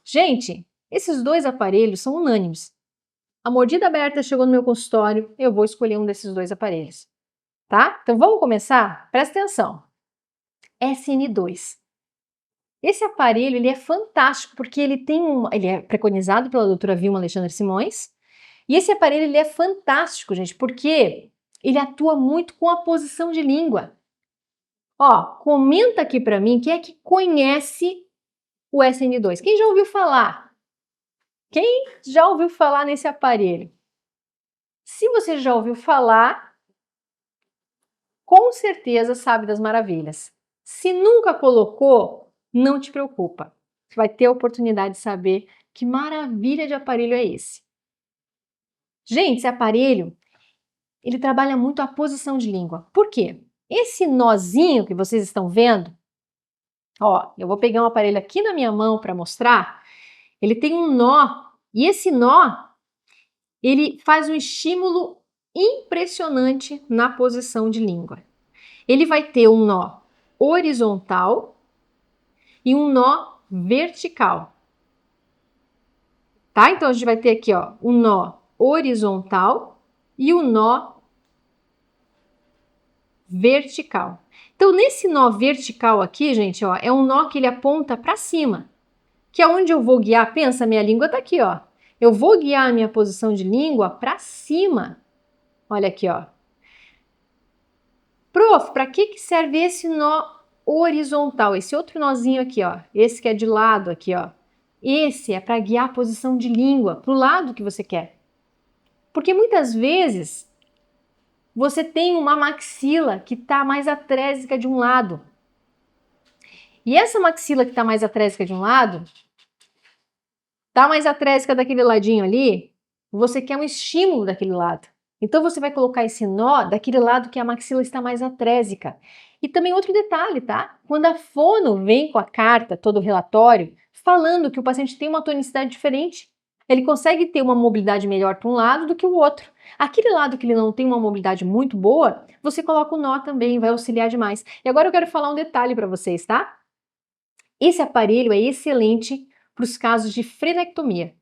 Gente, esses 2 aparelhos são unânimes. A mordida aberta chegou no meu consultório, eu vou escolher um desses 2 aparelhos. Tá? Então vamos começar? Presta atenção. SN2. Esse aparelho ele é fantástico porque ele é preconizado pela doutora Vilma Alexandre Simões. E esse aparelho ele é fantástico, gente, porque ele atua muito com a posição de língua. Ó, comenta aqui para mim quem é que conhece o SN2. Quem já ouviu falar? Quem já ouviu falar nesse aparelho? Se você já ouviu falar, com certeza sabe das maravilhas. Se nunca colocou, não te preocupa. Você vai ter a oportunidade de saber que maravilha de aparelho é esse. Gente, esse aparelho, ele trabalha muito a posição de língua. Por quê? Esse nozinho que vocês estão vendo, ó, eu vou pegar um aparelho aqui na minha mão para mostrar, ele tem um nó, e esse nó, ele faz um estímulo impressionante na posição de língua. Ele vai ter um nó horizontal e um nó vertical. Tá? Então a gente vai ter aqui, ó, um nó horizontal e um nó vertical. Então nesse nó vertical aqui, gente, ó, é um nó que ele aponta para cima, que é onde eu vou guiar. Pensa, minha língua tá aqui, ó. Eu vou guiar a minha posição de língua para cima. Olha aqui, ó. Prof, para que serve esse nó horizontal? Esse outro nozinho aqui, ó. Esse que é de lado aqui, ó. Esse é para guiar a posição de língua para o lado que você quer. Porque muitas vezes você tem uma maxila que está mais atrésica de um lado. E essa maxila que está mais atrésica de um lado, está mais atrésica daquele ladinho ali, você quer um estímulo daquele lado. Então você vai colocar esse nó daquele lado que a maxila está mais atrésica. E também outro detalhe, tá? Quando a fono vem com a carta, todo o relatório, falando que o paciente tem uma tonicidade diferente, ele consegue ter uma mobilidade melhor para um lado do que o outro. Aquele lado que ele não tem uma mobilidade muito boa, você coloca o nó também, vai auxiliar demais. E agora eu quero falar um detalhe para vocês, tá? Esse aparelho é excelente para os casos de frenectomia.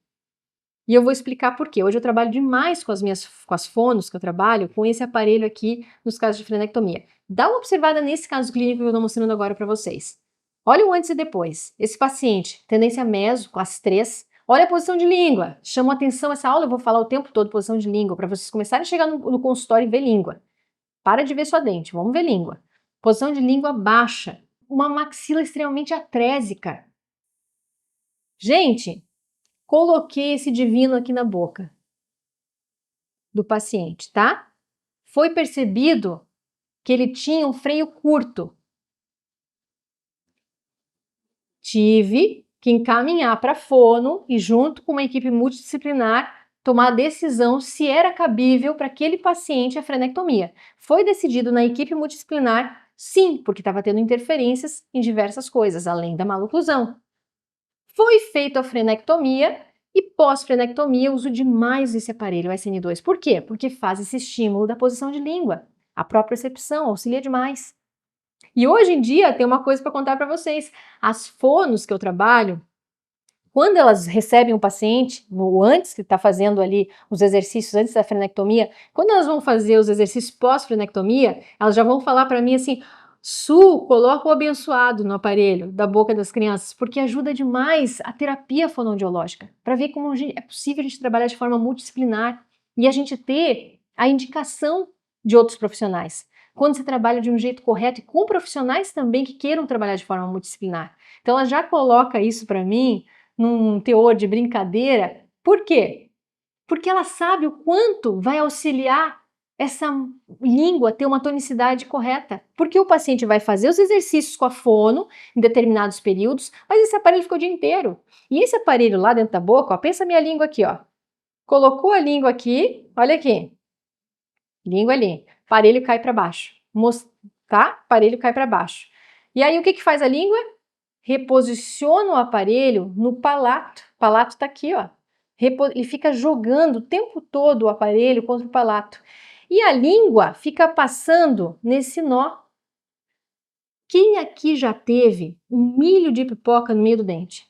E eu vou explicar por quê. Hoje eu trabalho demais com as fonos que eu trabalho, com esse aparelho aqui nos casos de frenectomia. Dá uma observada nesse caso clínico que eu estou mostrando agora para vocês. Olha o antes e depois. Esse paciente, tendência meso, classe 3. Olha a posição de língua. Chama atenção essa aula, eu vou falar o tempo todo posição de língua, para vocês começarem a chegar no consultório e ver língua. Para de ver sua dente, vamos ver língua. Posição de língua baixa. Uma maxila extremamente atrésica. Gente, coloquei esse divino aqui na boca do paciente, tá? Foi percebido que ele tinha um freio curto. Tive que encaminhar para a fono e, junto com uma equipe multidisciplinar, tomar a decisão se era cabível para aquele paciente a frenectomia. Foi decidido na equipe multidisciplinar, sim, porque estava tendo interferências em diversas coisas, além da maloclusão. Foi feita a frenectomia e pós-frenectomia uso demais esse aparelho, o SN2. Por quê? Porque faz esse estímulo da posição de língua. A propriocepção auxilia demais. E hoje em dia tem uma coisa para contar para vocês. As fonos que eu trabalho, quando elas recebem um paciente, antes que está fazendo ali os exercícios, antes da frenectomia, quando elas vão fazer os exercícios pós-frenectomia, elas já vão falar para mim assim: Su, coloca o abençoado no aparelho da boca das crianças, porque ajuda demais a terapia fonoaudiológica, para ver como é possível a gente trabalhar de forma multidisciplinar e a gente ter a indicação de outros profissionais. Quando você trabalha de um jeito correto e com profissionais também que queiram trabalhar de forma multidisciplinar. Então ela já coloca isso para mim num teor de brincadeira. Por quê? Porque ela sabe o quanto vai auxiliar essa língua ter uma tonicidade correta. Porque o paciente vai fazer os exercícios com a fono em determinados períodos, mas esse aparelho fica o dia inteiro. E esse aparelho lá dentro da boca, ó, pensa a minha língua aqui, ó. Colocou a língua aqui, olha aqui. Língua ali. Aparelho cai para baixo. Tá? Aparelho cai para baixo. E aí o que faz a língua? Reposiciona o aparelho no palato. O palato está aqui, ó. Ele fica jogando o tempo todo o aparelho contra o palato. E a língua fica passando nesse nó. Quem aqui já teve um milho de pipoca no meio do dente?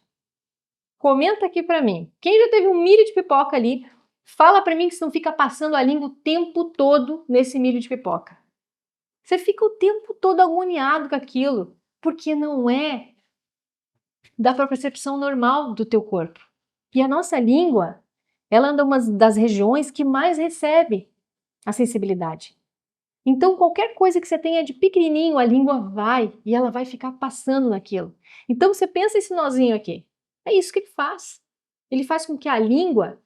Comenta aqui para mim. Quem já teve um milho de pipoca ali, fala para mim que você não fica passando a língua o tempo todo nesse milho de pipoca. Você fica o tempo todo agoniado com aquilo, porque não é da propriocepção normal do teu corpo. E a nossa língua, ela anda uma das regiões que mais recebe a sensibilidade. Então, qualquer coisa que você tenha de pequenininho, a língua vai e ela vai ficar passando naquilo. Então, você pensa esse nozinho aqui. É isso que ele faz. Ele faz com que a língua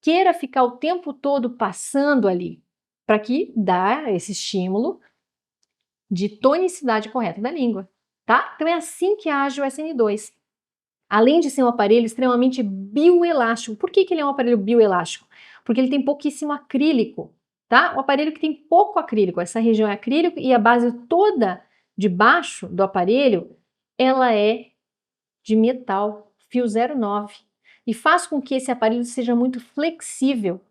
queira ficar o tempo todo passando ali, para que dá esse estímulo de tonicidade correta da língua, tá? Então, é assim que age o SN2. Além de ser um aparelho extremamente bioelástico. Por que ele é um aparelho bioelástico? Porque ele tem pouquíssimo acrílico, tá? O aparelho que tem pouco acrílico, essa região é acrílico e a base toda de baixo do aparelho, ela é de metal, fio 09, e faz com que esse aparelho seja muito flexível.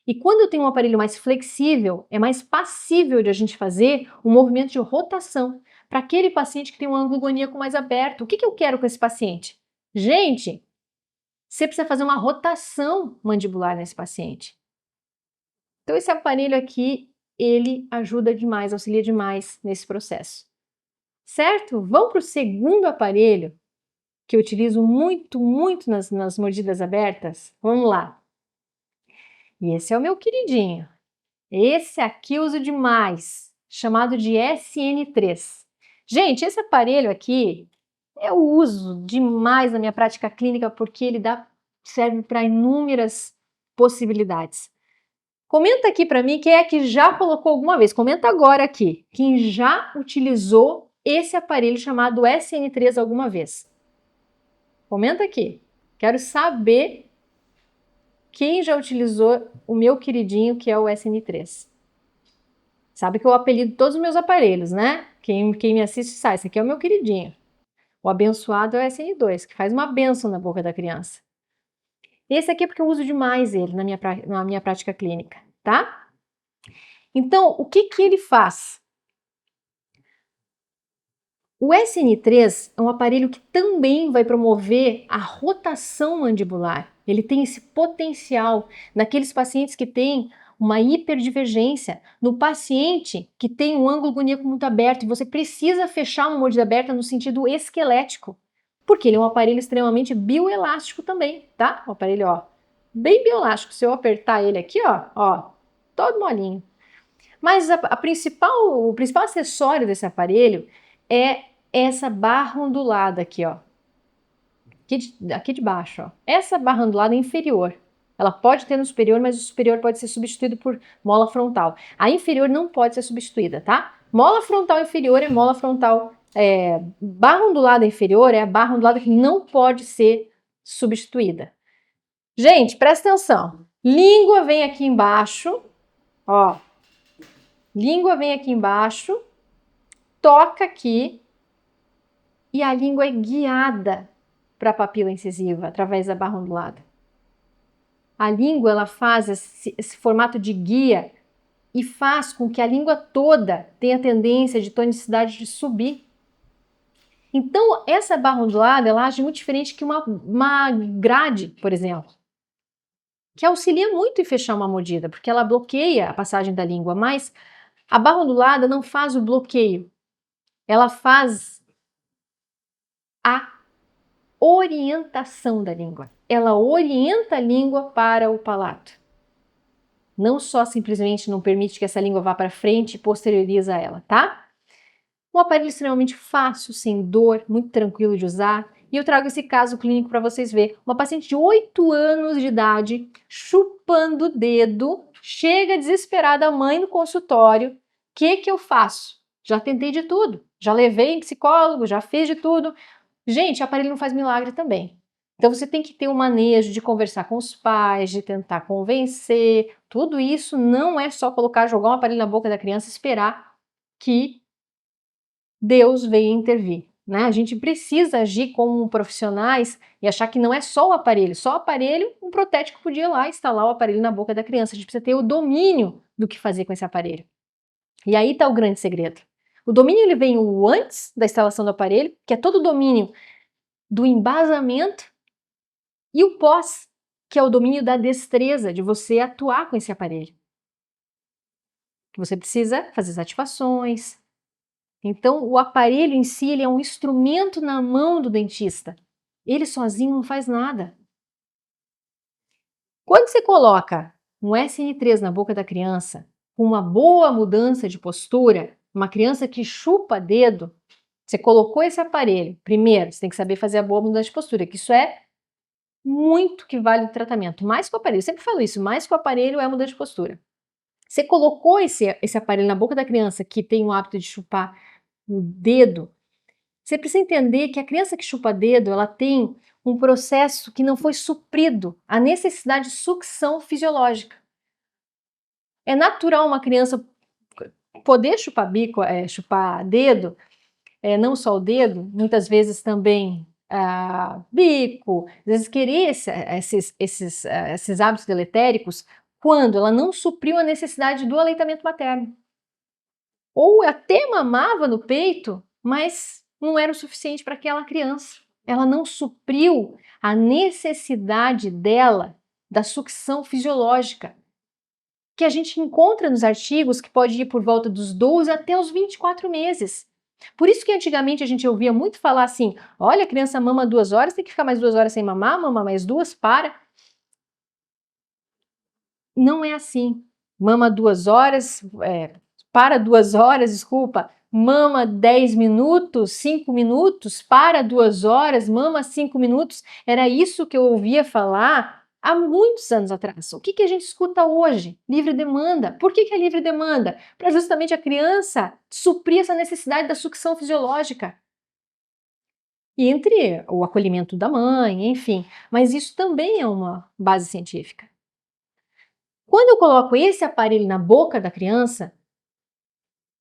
E quando eu tenho um aparelho mais flexível, é mais passível de a gente fazer um movimento de rotação para aquele paciente que tem um ângulo goníaco mais aberto. O que eu quero com esse paciente? Gente, você precisa fazer uma rotação mandibular nesse paciente. Então esse aparelho aqui, ele ajuda demais, auxilia demais nesse processo. Certo? Vamos para o segundo aparelho, que eu utilizo muito nas mordidas abertas. Vamos lá. E esse é o meu queridinho. Esse aqui eu uso demais, chamado de SN3. Gente, esse aparelho aqui, eu uso demais na minha prática clínica porque ele serve para inúmeras possibilidades. Comenta aqui para mim quem é que já colocou alguma vez. Comenta agora aqui. Quem já utilizou esse aparelho chamado SN3 alguma vez. Comenta aqui. Quero saber quem já utilizou o meu queridinho, que é o SN3? Sabe que eu apelido todos os meus aparelhos, né? Quem me assiste sabe, esse aqui é o meu queridinho. O abençoado é o SN2, que faz uma bênção na boca da criança. Esse aqui é porque eu uso demais ele na minha prática clínica, tá? Então, o que ele faz? O SN3 é um aparelho que também vai promover a rotação mandibular. Ele tem esse potencial naqueles pacientes que têm uma hiperdivergência, no paciente que tem um ângulo guaníaco muito aberto e você precisa fechar uma mordida aberta no sentido esquelético, porque ele é um aparelho extremamente bioelástico também, tá? O aparelho, ó, bem bioelástico. Se eu apertar ele aqui, ó, todo molinho. Mas o principal acessório desse aparelho é essa barra ondulada aqui, ó. Aqui de baixo, ó. Essa barra ondulada é inferior. Ela pode ter no superior, mas o superior pode ser substituído por mola frontal. A inferior não pode ser substituída, tá? Mola frontal inferior é mola frontal. Barra ondulada inferior é a barra ondulada que não pode ser substituída. Gente, presta atenção. Língua vem aqui embaixo, ó. Língua vem aqui embaixo, toca aqui e a língua é guiada para a papila incisiva através da barra ondulada. A língua ela faz esse formato de guia e faz com que a língua toda tenha tendência de tonicidade de subir. Então, essa barra ondulada ela age muito diferente que uma grade, por exemplo, que auxilia muito em fechar uma mordida, porque ela bloqueia a passagem da língua, mas a barra ondulada não faz o bloqueio, ela faz a orientação da língua. Ela orienta a língua para o palato. Não só simplesmente não permite que essa língua vá para frente e posterioriza ela, tá? Um aparelho extremamente fácil, sem dor, muito tranquilo de usar. E eu trago esse caso clínico para vocês verem. Uma paciente de 8 anos de idade, chupando o dedo, chega desesperada a mãe no consultório. O que eu faço? Já tentei de tudo. Já levei em psicólogo, já fiz de tudo. Gente, aparelho não faz milagre também. Então você tem que ter um manejo de conversar com os pais, de tentar convencer. Tudo isso não é só jogar um aparelho na boca da criança e esperar que Deus venha intervir, né? A gente precisa agir como profissionais e achar que não é só o aparelho. Só o aparelho, um protético podia ir lá instalar o aparelho na boca da criança. A gente precisa ter o domínio do que fazer com esse aparelho. E aí está o grande segredo. O domínio ele vem o antes da instalação do aparelho, que é todo o domínio do embasamento, e o pós, que é o domínio da destreza de você atuar com esse aparelho. Você precisa fazer as ativações. Então, o aparelho em si ele é um instrumento na mão do dentista. Ele sozinho não faz nada. Quando você coloca um SN3 na boca da criança, com uma boa mudança de postura, uma criança que chupa dedo, você colocou esse aparelho. Primeiro, você tem que saber fazer a boa mudança de postura, que isso é muito que vale o tratamento. Mais que o aparelho, eu sempre falo isso, mais que o aparelho é a mudança de postura. Você colocou esse aparelho na boca da criança que tem o hábito de chupar o dedo, você precisa entender que a criança que chupa dedo, ela tem um processo que não foi suprido, a necessidade de sucção fisiológica. É natural uma criança poder chupar chupar dedo, não só o dedo, muitas vezes também bico, às vezes querer esses hábitos deletéricos quando ela não supriu a necessidade do aleitamento materno. Ou até mamava no peito, mas não era o suficiente para aquela criança. Ela não supriu a necessidade dela da sucção fisiológica, que a gente encontra nos artigos que pode ir por volta dos 12 até os 24 meses. Por isso que antigamente a gente ouvia muito falar assim, olha, a criança mama 2 horas, tem que ficar mais 2 horas sem mamar, mama mais 2, para. Não é assim. Mama 2 horas, para 2 horas, desculpa, mama 10 minutos, 5 minutos, para 2 horas, mama 5 minutos. Era isso que eu ouvia falar há muitos anos atrás. O que a gente escuta hoje? Livre demanda. Por que é livre demanda? Para justamente a criança suprir essa necessidade da sucção fisiológica. E entre o acolhimento da mãe, enfim. Mas isso também é uma base científica. Quando eu coloco esse aparelho na boca da criança,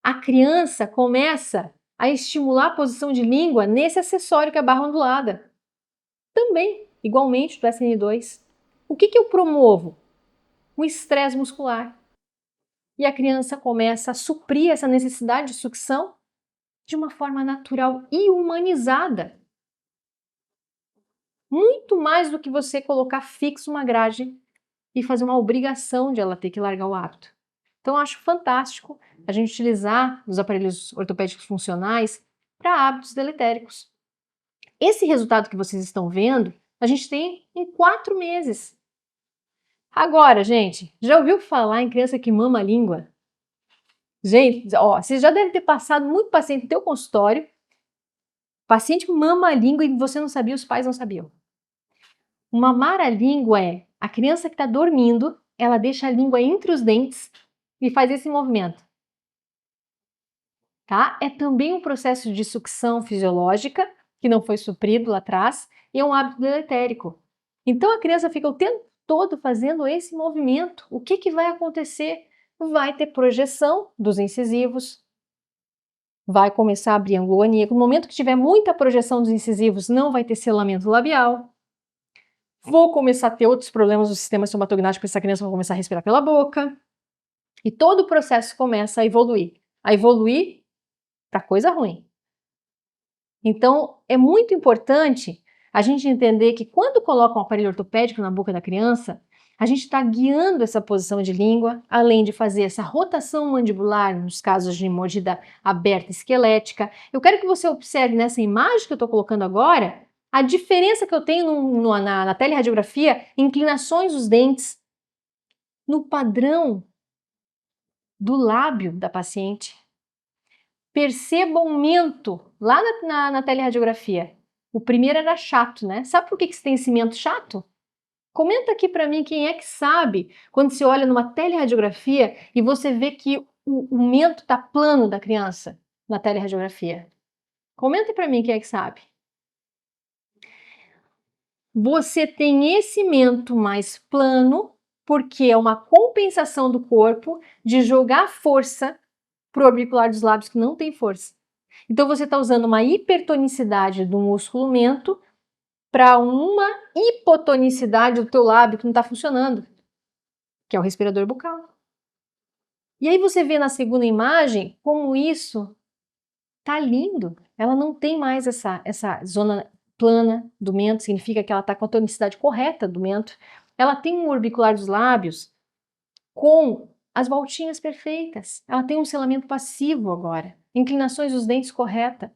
a criança começa a estimular a posição de língua nesse acessório que é a barra ondulada. Também, igualmente, do SN2. O que eu promovo? O estresse muscular. E a criança começa a suprir essa necessidade de sucção de uma forma natural e humanizada. Muito mais do que você colocar fixo uma grade e fazer uma obrigação de ela ter que largar o hábito. Então, eu acho fantástico a gente utilizar os aparelhos ortopédicos funcionais para hábitos deletéricos. Esse resultado que vocês estão vendo, a gente tem em 4 meses. Agora, gente, já ouviu falar em criança que mama a língua? Gente, ó, você já deve ter passado muito paciente no teu consultório. Paciente mama a língua e você não sabia, os pais não sabiam. Mamar a língua é a criança que está dormindo, ela deixa a língua entre os dentes e faz esse movimento. Tá? É também um processo de sucção fisiológica que não foi suprido lá atrás e é um hábito deletérico. Então a criança fica o tempo todo fazendo esse movimento. O que vai acontecer? Vai ter projeção dos incisivos, vai começar a abrir ângulo aníaco. No momento que tiver muita projeção dos incisivos, não vai ter selamento labial. Vou começar a ter outros problemas do sistema estomatognático, essa criança vai começar a respirar pela boca. E todo o processo começa a evoluir para coisa ruim. Então, é muito importante a gente entender que quando coloca um aparelho ortopédico na boca da criança, a gente está guiando essa posição de língua, além de fazer essa rotação mandibular nos casos de mordida aberta esquelética. Eu quero que você observe nessa imagem que eu estou colocando agora, a diferença que eu tenho na teleradiografia, inclinações dos dentes, no padrão do lábio da paciente. Perceba o mento lá na teleradiografia. O primeiro era chato, né? Sabe por que você tem esse mento chato? Comenta aqui para mim quem é que sabe quando você olha numa teleradiografia e você vê que o mento está plano da criança na teleradiografia. Comenta para mim quem é que sabe. Você tem esse mento mais plano porque é uma compensação do corpo de jogar força para o orbicular dos lábios que não tem força. Então você está usando uma hipertonicidade do músculo mento para uma hipotonicidade do teu lábio que não está funcionando, que é o respirador bucal. E aí você vê na segunda imagem como isso tá lindo. Ela não tem mais essa zona plana do mento, significa que ela está com a tonicidade correta do mento. Ela tem um orbicular dos lábios com as voltinhas perfeitas. Ela tem um selamento passivo agora. Inclinações dos dentes correta.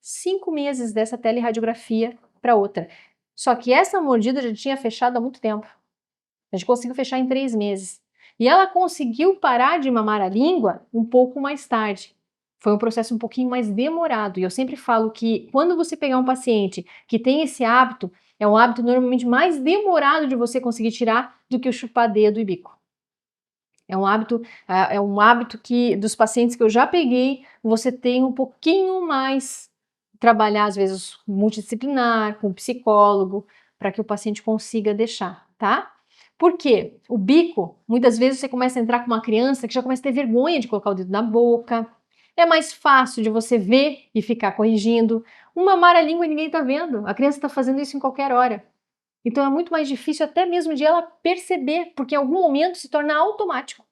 5 meses dessa teleradiografia para outra. Só que essa mordida já tinha fechado há muito tempo. A gente conseguiu fechar em 3 meses. E ela conseguiu parar de mamar a língua um pouco mais tarde. Foi um processo um pouquinho mais demorado. E eu sempre falo que quando você pegar um paciente que tem esse hábito, é um hábito normalmente mais demorado de você conseguir tirar do que o chupar dedo e bico. É um hábito que dos pacientes que eu já peguei, você tem um pouquinho mais trabalhar, às vezes, multidisciplinar, com psicólogo, para que o paciente consiga deixar, tá? Por quê? O bico, muitas vezes você começa a entrar com uma criança que já começa a ter vergonha de colocar o dedo na boca, é mais fácil de você ver e ficar corrigindo. Mamar a língua ninguém está vendo, a criança está fazendo isso em qualquer hora. Então é muito mais difícil até mesmo de ela perceber, porque em algum momento se torna automático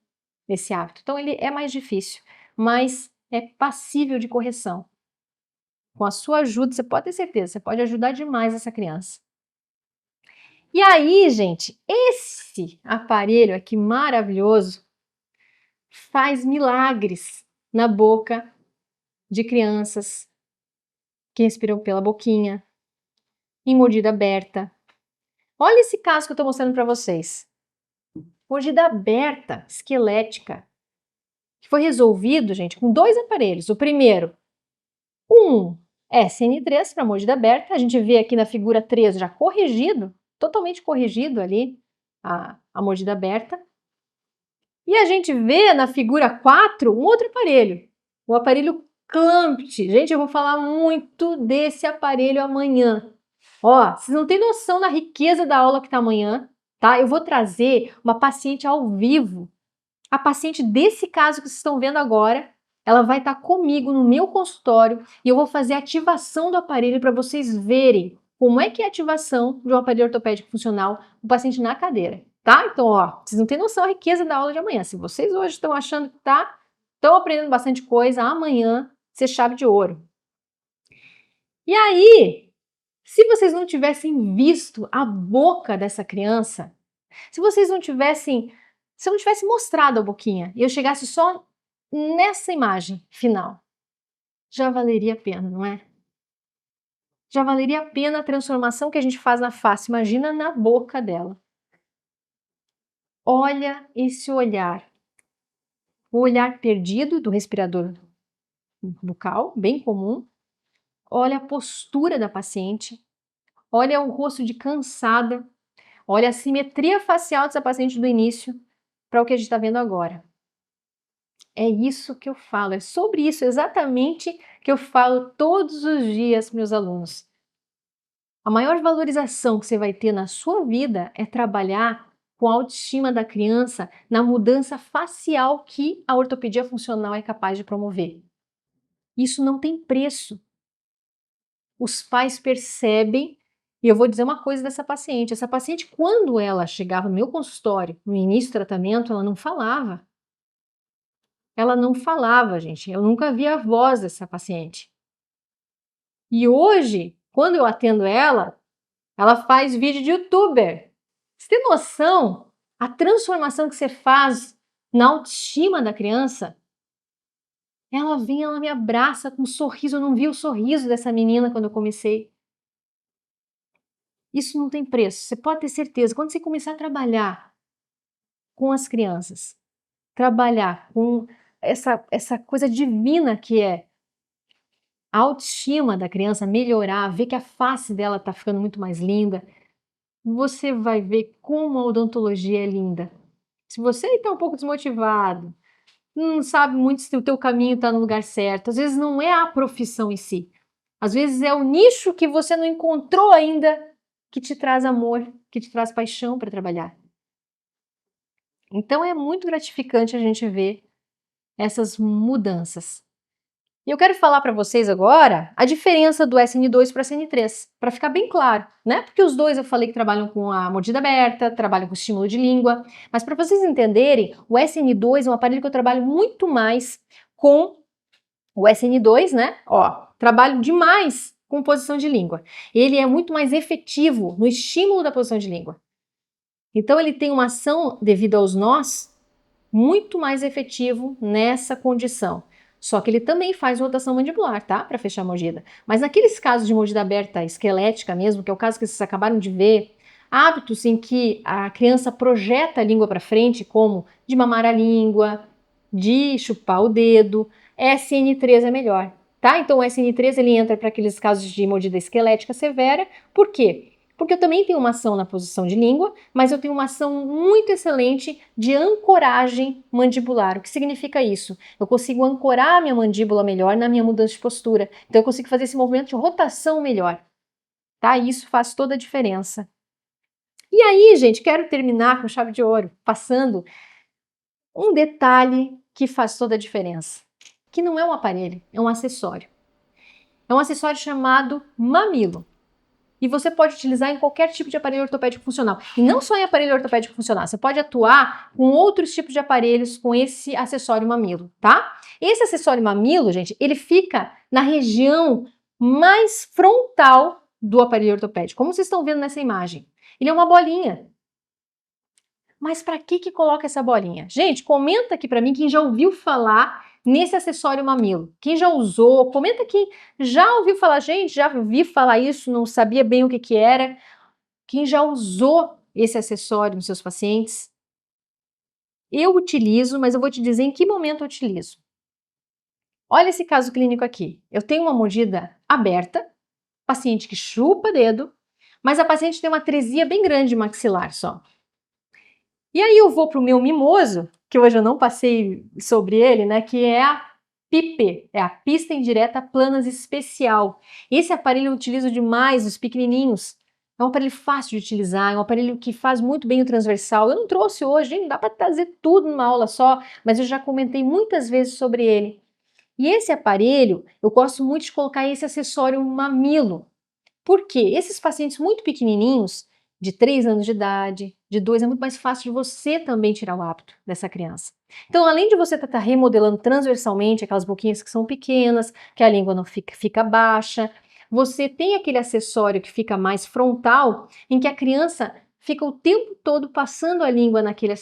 esse hábito. Então ele é mais difícil, mas é passível de correção. Com a sua ajuda, você pode ter certeza, você pode ajudar demais essa criança. E aí, gente, esse aparelho aqui maravilhoso faz milagres na boca de crianças que respiram pela boquinha, em mordida aberta. Olha esse caso que eu estou mostrando para vocês. Mordida aberta, esquelética, que foi resolvido, gente, com 2 aparelhos. O primeiro, um SN3 para mordida aberta. A gente vê aqui na figura 3 já corrigido, totalmente corrigido ali a mordida aberta. E a gente vê na figura 4 um outro aparelho, o aparelho Clampt. Gente, eu vou falar muito desse aparelho amanhã. Ó, vocês não têm noção da riqueza da aula que tá amanhã. tá? Eu vou trazer uma paciente ao vivo. A paciente desse caso que vocês estão vendo agora, ela vai estar comigo no meu consultório e eu vou fazer a ativação do aparelho para vocês verem como é que é a ativação de um aparelho ortopédico funcional no paciente na cadeira, tá? Então, ó, vocês não têm noção da riqueza da aula de amanhã. Se vocês hoje estão achando que estão aprendendo bastante coisa, amanhã ser chave de ouro. E aí, se vocês não tivessem visto a boca dessa criança, se vocês não tivessem, se eu não tivesse mostrado a boquinha e eu chegasse só nessa imagem final, já valeria a pena, não é? Já valeria a pena a transformação que a gente faz na face. Imagina na boca dela. Olha esse olhar. O olhar perdido do respirador bucal, bem comum. Olha a postura da paciente. Olha o rosto de cansada. Olha a simetria facial dessa paciente do início para o que a gente está vendo agora. É isso que eu falo, é sobre isso exatamente que eu falo todos os dias para meus alunos. A maior valorização que você vai ter na sua vida é trabalhar com a autoestima da criança na mudança facial que a ortopedia funcional é capaz de promover. Isso não tem preço. Os pais percebem, e eu vou dizer uma coisa dessa paciente. Essa paciente, quando ela chegava no meu consultório, no início do tratamento, ela não falava. Ela não falava, gente. Eu nunca vi a voz dessa paciente. E hoje, quando eu atendo ela faz vídeo de youtuber. Você tem noção? A transformação que você faz na autoestima da criança? Ela vem, ela me abraça com um sorriso. Eu não vi o sorriso dessa menina quando eu comecei. Isso não tem preço. Você pode ter certeza. Quando você começar a trabalhar com as crianças, trabalhar com essa coisa divina que é a autoestima da criança melhorar, ver que a face dela está ficando muito mais linda, você vai ver como a odontologia é linda. Se você está um pouco desmotivado, não sabe muito se o teu caminho está no lugar certo, às vezes não é a profissão em si, às vezes é o nicho que você não encontrou ainda que te traz amor, que te traz paixão para trabalhar. Então é muito gratificante a gente ver essas mudanças. E eu quero falar para vocês agora a diferença do SN2 para o SN3, para ficar bem claro, né? Porque os dois eu falei que trabalham com a mordida aberta, trabalham com estímulo de língua, mas para vocês entenderem, o SN2 é um aparelho que eu trabalho muito mais com o SN2, né? Ó, trabalho demais com posição de língua. Ele é muito mais efetivo no estímulo da posição de língua. Então ele tem uma ação, devido aos nós, muito mais efetivo nessa condição. Só que ele também faz rotação mandibular, tá? Para fechar a mordida. Mas naqueles casos de mordida aberta esquelética mesmo, que é o caso que vocês acabaram de ver, hábitos em que a criança projeta a língua para frente, como de mamar a língua, de chupar o dedo, SN3 é melhor, tá? Então o SN3 ele entra para aqueles casos de mordida esquelética severa. Por quê? Porque eu também tenho uma ação na posição de língua, mas eu tenho uma ação muito excelente de ancoragem mandibular. O que significa isso? Eu consigo ancorar a minha mandíbula melhor na minha mudança de postura. Então eu consigo fazer esse movimento de rotação melhor. Tá? Isso faz toda a diferença. E aí, gente, quero terminar com chave de ouro, passando um detalhe que faz toda a diferença. Que não é um aparelho, é um acessório. É um acessório chamado mamilo. E você pode utilizar em qualquer tipo de aparelho ortopédico funcional. E não só em aparelho ortopédico funcional, você pode atuar com outros tipos de aparelhos com esse acessório mamilo, tá? Esse acessório mamilo, gente, ele fica na região mais frontal do aparelho ortopédico, como vocês estão vendo nessa imagem. Ele é uma bolinha. Mas para que coloca essa bolinha? Gente, comenta aqui para mim quem já ouviu falar nesse acessório mamilo. Quem já usou, comenta quem já ouviu falar. Gente, já vi falar isso, não sabia bem o que era. Quem já usou esse acessório nos seus pacientes? Eu utilizo, mas eu vou te dizer em que momento eu utilizo. Olha esse caso clínico aqui. Eu tenho uma mordida aberta, paciente que chupa dedo, mas a paciente tem uma atresia bem grande maxilar só. E aí eu vou para o meu mimoso, que hoje eu não passei sobre ele, né, que é a PIP, é a pista indireta planas especial. Esse aparelho eu utilizo demais, os pequenininhos, É um aparelho fácil de utilizar, é um aparelho que faz muito bem o transversal. Eu não trouxe hoje, hein? Não dá para trazer tudo numa aula só, mas eu já comentei muitas vezes sobre ele. E esse aparelho, eu gosto muito de colocar esse acessório mamilo. Por quê? Esses pacientes muito pequenininhos, de 3 anos de idade, de 2, é muito mais fácil de você também tirar o hábito dessa criança. Então, além de você estar remodelando transversalmente aquelas boquinhas que são pequenas, que a língua não fica baixa, você tem aquele acessório que fica mais frontal, em que a criança fica o tempo todo passando a língua naquele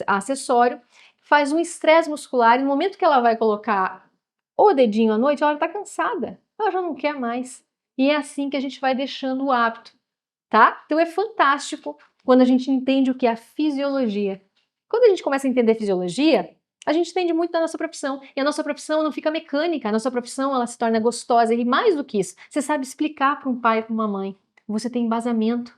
acessório, faz um estresse muscular, e no momento que ela vai colocar o dedinho à noite, ela está cansada, ela já não quer mais. E é assim que a gente vai deixando o hábito, tá? Então é fantástico quando a gente entende o que é a fisiologia. Quando a gente começa a entender fisiologia, a gente entende muito da nossa profissão. E a nossa profissão não fica mecânica, a nossa profissão ela se torna gostosa. E mais do que isso, você sabe explicar para um pai e para uma mãe. Você tem embasamento.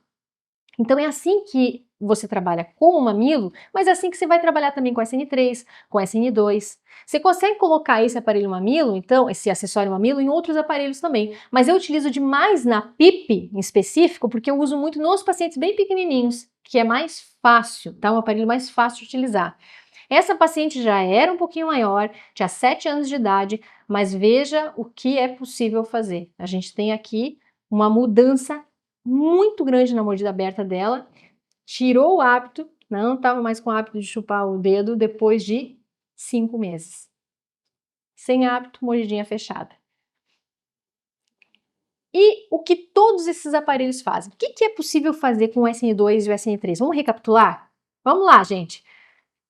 Então é assim que você trabalha com o mamilo, mas é assim que você vai trabalhar também com SN3, com SN2. Você consegue colocar esse aparelho mamilo, então, esse acessório mamilo, em outros aparelhos também. Mas eu utilizo demais na PIP, em específico, porque eu uso muito nos pacientes bem pequenininhos, que é mais fácil, tá? Um aparelho mais fácil de utilizar. Essa paciente já era um pouquinho maior, tinha 7 anos de idade, mas veja o que é possível fazer. A gente tem aqui uma mudança muito grande na mordida aberta dela, tirou o hábito, não estava mais com o hábito de chupar o dedo depois de 5 meses. Sem hábito, mordidinha fechada. E o que todos esses aparelhos fazem? O que é possível fazer com o SN2 e o SN3? Vamos recapitular? Vamos lá, gente.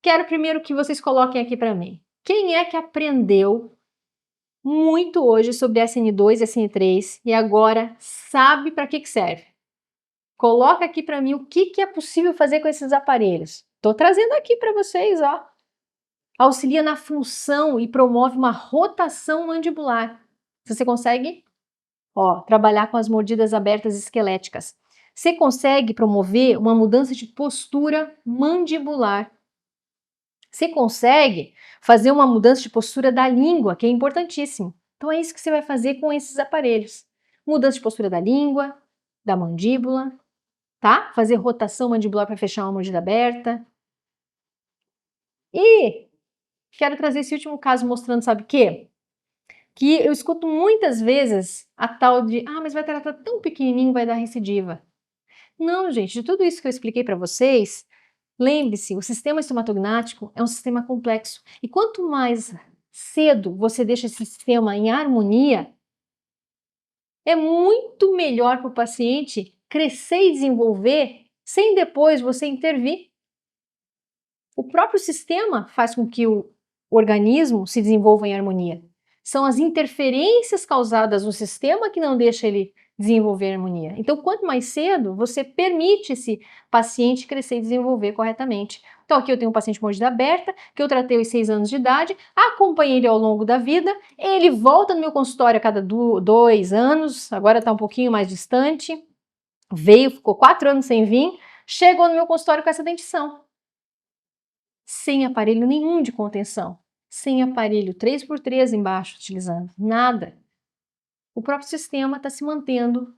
Quero primeiro que vocês coloquem aqui para mim. Quem é que aprendeu muito hoje sobre SN2 e SN3 e agora sabe para que serve? Coloca aqui para mim o que é possível fazer com esses aparelhos. Estou trazendo aqui para vocês, ó. Auxilia na função e promove uma rotação mandibular. Você consegue, ó, trabalhar com as mordidas abertas esqueléticas. Você consegue promover uma mudança de postura mandibular. Você consegue fazer uma mudança de postura da língua, que é importantíssimo. Então é isso que você vai fazer com esses aparelhos. Mudança de postura da língua, da mandíbula, tá? Fazer rotação mandibular para fechar uma mordida aberta. E quero trazer esse último caso mostrando, sabe o quê? Que eu escuto muitas vezes a tal de, mas vai tratar tão pequenininho, vai dar recidiva. Não, gente, de tudo isso que eu expliquei para vocês, lembre-se, o sistema estomatognático é um sistema complexo. E quanto mais cedo você deixa esse sistema em harmonia, é muito melhor para o paciente crescer e desenvolver sem depois você intervir. O próprio sistema faz com que o organismo se desenvolva em harmonia. São as interferências causadas no sistema que não deixam ele desenvolver harmonia. Então, quanto mais cedo você permite esse paciente crescer e desenvolver corretamente. Então, aqui eu tenho um paciente com mordida aberta, que eu tratei aos 6 anos de idade, acompanhei ele ao longo da vida, ele volta no meu consultório a cada 2 anos, agora está um pouquinho mais distante, veio, ficou 4 anos sem vir, chegou no meu consultório com essa dentição. Sem aparelho nenhum de contenção, sem aparelho 3x3 embaixo utilizando, nada. O próprio sistema está se mantendo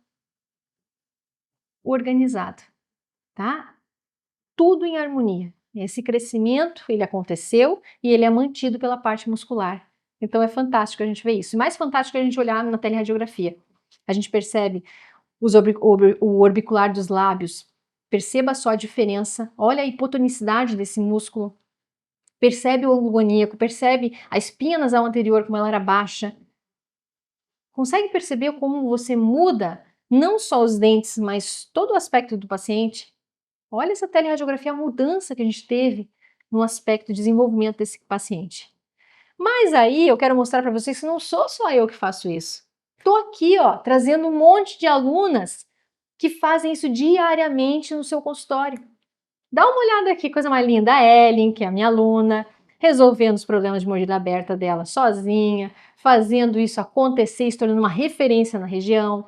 organizado, tá? Tudo em harmonia. Esse crescimento, ele aconteceu e ele é mantido pela parte muscular. Então é fantástico a gente ver isso. E mais fantástico é a gente olhar na teleradiografia. A gente percebe o orbicular dos lábios. Perceba só a diferença. Olha a hipotonicidade desse músculo. Percebe o ângulo goníaco, percebe a espinha nasal anterior, como ela era baixa. Consegue perceber como você muda não só os dentes, mas todo o aspecto do paciente? Olha essa teleradiografia, a mudança que a gente teve no aspecto de desenvolvimento desse paciente. Mas aí eu quero mostrar para vocês que não sou só eu que faço isso. Estou aqui, ó, trazendo um monte de alunas que fazem isso diariamente no seu consultório. Dá uma olhada aqui, coisa mais linda. A Ellen, que é a minha aluna, resolvendo os problemas de mordida aberta dela sozinha, fazendo isso acontecer, se tornando uma referência na região.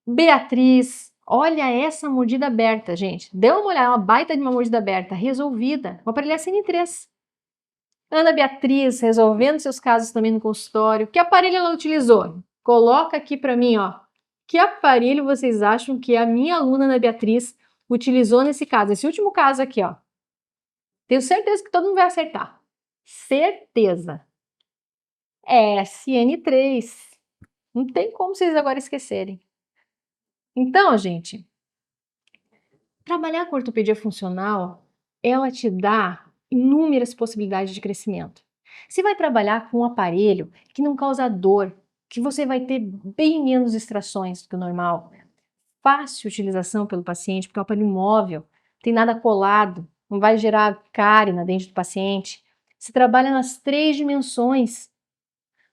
Beatriz, olha essa mordida aberta, gente. Dê uma olhada, uma baita de uma mordida aberta, resolvida. Vou aparelhar SN3. Ana Beatriz, resolvendo seus casos também no consultório. Que aparelho ela utilizou? Coloca aqui para mim, ó. Que aparelho vocês acham que a minha aluna Ana Beatriz utilizou nesse caso? Esse último caso aqui, ó. Tenho certeza que todo mundo vai acertar. Certeza. SN3. Não tem como vocês agora esquecerem. Então, gente, trabalhar com ortopedia funcional, ela te dá inúmeras possibilidades de crescimento. Você vai trabalhar com um aparelho que não causa dor, que você vai ter bem menos extrações do que o normal. Fácil utilização pelo paciente, porque é um aparelho móvel, não tem nada colado, não vai gerar cárie na dente do paciente. Você trabalha nas 3 dimensões,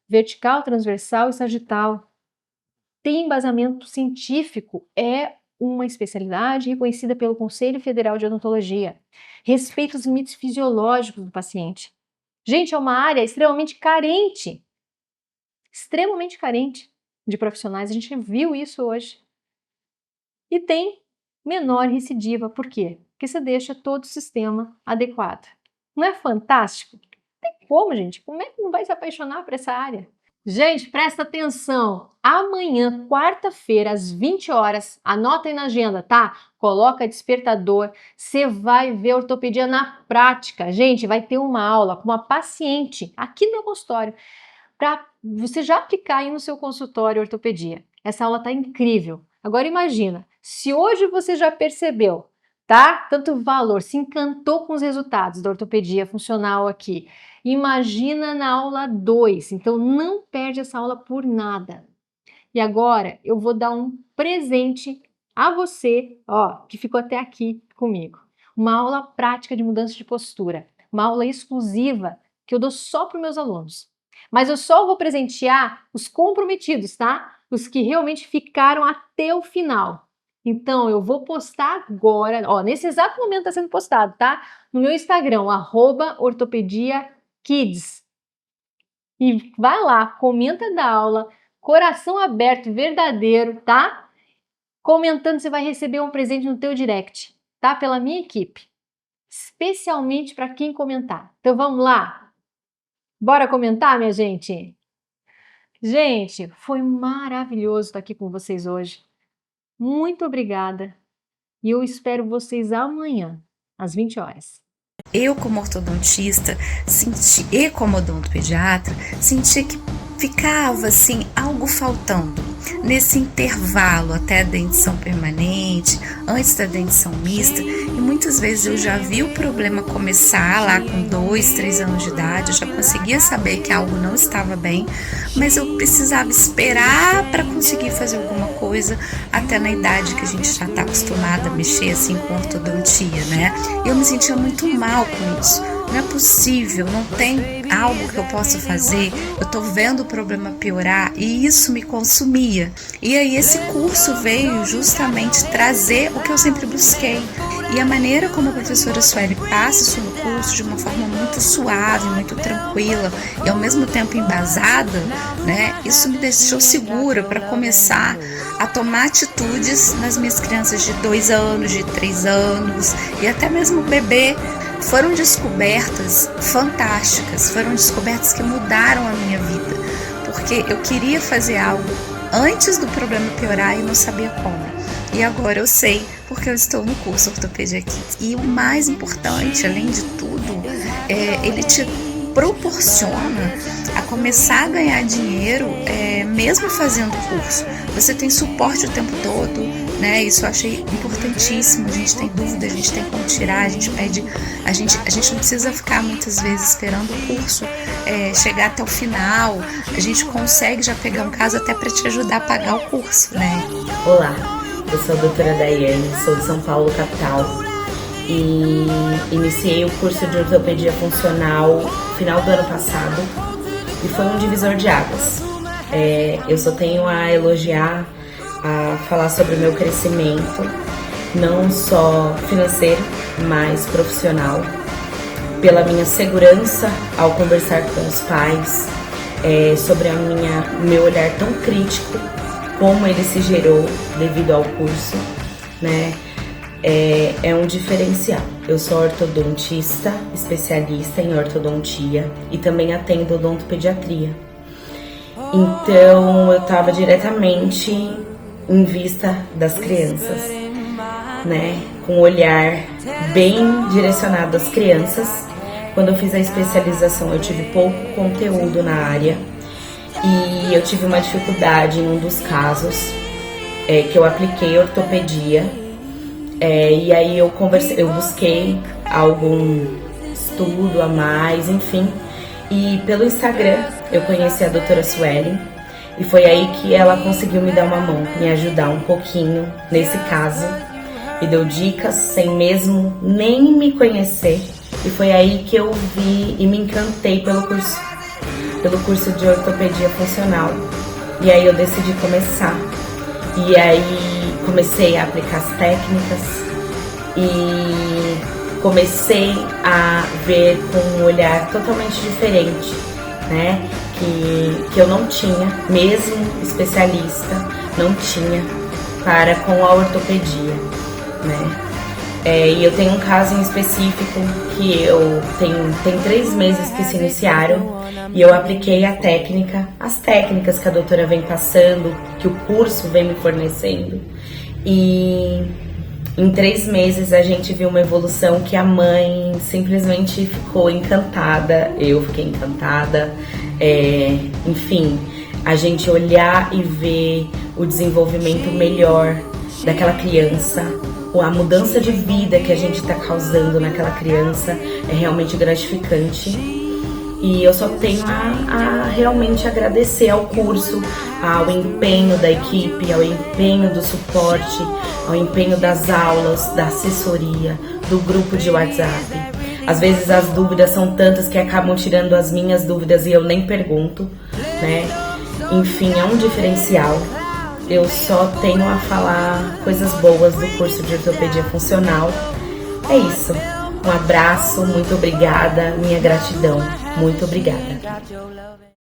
vertical, transversal e sagital. Tem embasamento científico, é uma especialidade reconhecida pelo Conselho Federal de Odontologia. Respeita os limites fisiológicos do paciente. Gente, é uma área extremamente carente de profissionais. A gente viu isso hoje. E tem menor recidiva. Por quê? Porque você deixa todo o sistema adequado. Não é fantástico? Não tem como, gente. Como é que não vai se apaixonar por essa área? Gente, presta atenção. Amanhã, quarta-feira, às 20 horas, anota aí na agenda, tá? Coloca despertador. Você vai ver ortopedia na prática. Gente, vai ter uma aula com uma paciente aqui no meu consultório para você já aplicar aí no seu consultório ortopedia. Essa aula tá incrível. Agora imagina, se hoje você já percebeu, tá? Tanto valor, se encantou com os resultados da ortopedia funcional aqui. Imagina na aula 2, então não perde essa aula por nada. E agora eu vou dar um presente a você, ó, que ficou até aqui comigo. Uma aula prática de mudança de postura, uma aula exclusiva que eu dou só para os meus alunos. Mas eu só vou presentear os comprometidos, tá? Os que realmente ficaram até o final. Então, eu vou postar agora, ó, nesse exato momento está sendo postado, tá? No meu Instagram, @ortopediakids. E vai lá, comenta da aula, coração aberto, verdadeiro, tá? Comentando, você vai receber um presente no teu direct, tá? Pela minha equipe. Especialmente para quem comentar. Então, vamos lá? Bora comentar, minha gente? Gente, foi maravilhoso estar aqui com vocês hoje. Muito obrigada. E eu espero vocês amanhã, às 20 horas. Eu, como ortodontista, e como odontopediatra, senti que ficava assim algo faltando nesse intervalo até a dentição permanente, antes da dentição mista, e muitas vezes eu já vi o problema começar lá com 2, 3 anos de idade, eu já conseguia saber que algo não estava bem, mas eu precisava esperar para conseguir fazer alguma coisa até na idade que a gente já está acostumada a mexer assim com ortodontia, né? Eu me sentia muito mal com isso. Não é possível, não tem algo que eu possa fazer, eu tô vendo o problema piorar e isso me consumia. E aí esse curso veio justamente trazer o que eu sempre busquei. E a maneira como a professora Sueli passa isso no curso de uma forma muito suave, muito tranquila e ao mesmo tempo embasada, né? Isso me deixou segura para começar a tomar atitudes nas minhas crianças de 2 anos, de 3 anos e até mesmo bebê. Foram descobertas fantásticas, foram descobertas que mudaram a minha vida, porque eu queria fazer algo antes do problema piorar e não sabia como. E agora eu sei, porque eu estou no curso Ortopedia Kids. E o mais importante, além de tudo, ele te proporciona a começar a ganhar dinheiro mesmo fazendo o curso. Você tem suporte o tempo todo, né? Isso eu achei importantíssimo. A gente tem dúvida, a gente tem como tirar, a gente pede, a gente não precisa ficar muitas vezes esperando o curso chegar até o final. A gente consegue já pegar um caso até para te ajudar a pagar o curso, né? Olá, eu sou a doutora Daiane, sou de São Paulo, capital, e iniciei o curso de ortopedia funcional no final do ano passado e foi um divisor de águas. Eu só tenho a elogiar, a falar sobre o meu crescimento, não só financeiro, mas profissional, pela minha segurança ao conversar com os pais, sobre meu olhar tão crítico, como ele se gerou devido ao curso, né? É um diferencial. Eu sou ortodontista, especialista em ortodontia e também atendo odontopediatria. Então eu estava diretamente em vista das crianças, né? Com um olhar bem direcionado às crianças. Quando eu fiz a especialização, eu tive pouco conteúdo na área e eu tive uma dificuldade em um dos casos que eu apliquei ortopedia. E aí eu busquei algum estudo a mais, enfim. E pelo Instagram eu conheci a doutora Suelen e foi aí que ela conseguiu me dar uma mão, me ajudar um pouquinho nesse caso. Me deu dicas sem mesmo nem me conhecer. E foi aí que eu vi e me encantei pelo curso de ortopedia funcional. E aí eu decidi começar. E aí comecei a aplicar as técnicas e comecei a ver com um olhar totalmente diferente, né? Que eu não tinha, mesmo especialista, não tinha para com a ortopedia, né? E eu tenho um caso em específico que tem 3 meses que se iniciaram e eu apliquei as técnicas que a doutora vem passando, que o curso vem me fornecendo. E em 3 meses a gente viu uma evolução que a mãe simplesmente ficou encantada, eu fiquei encantada. Enfim, a gente olhar e ver o desenvolvimento melhor daquela criança, a mudança de vida que a gente está causando naquela criança é realmente gratificante. E eu só tenho a realmente agradecer ao curso, ao empenho da equipe, ao empenho do suporte, ao empenho das aulas, da assessoria, do grupo de WhatsApp. Às vezes as dúvidas são tantas que acabam tirando as minhas dúvidas e eu nem pergunto, né? Enfim, é um diferencial. Eu só tenho a falar coisas boas do curso de ortopedia funcional. É isso. Um abraço, muito obrigada, minha gratidão. Muito obrigada.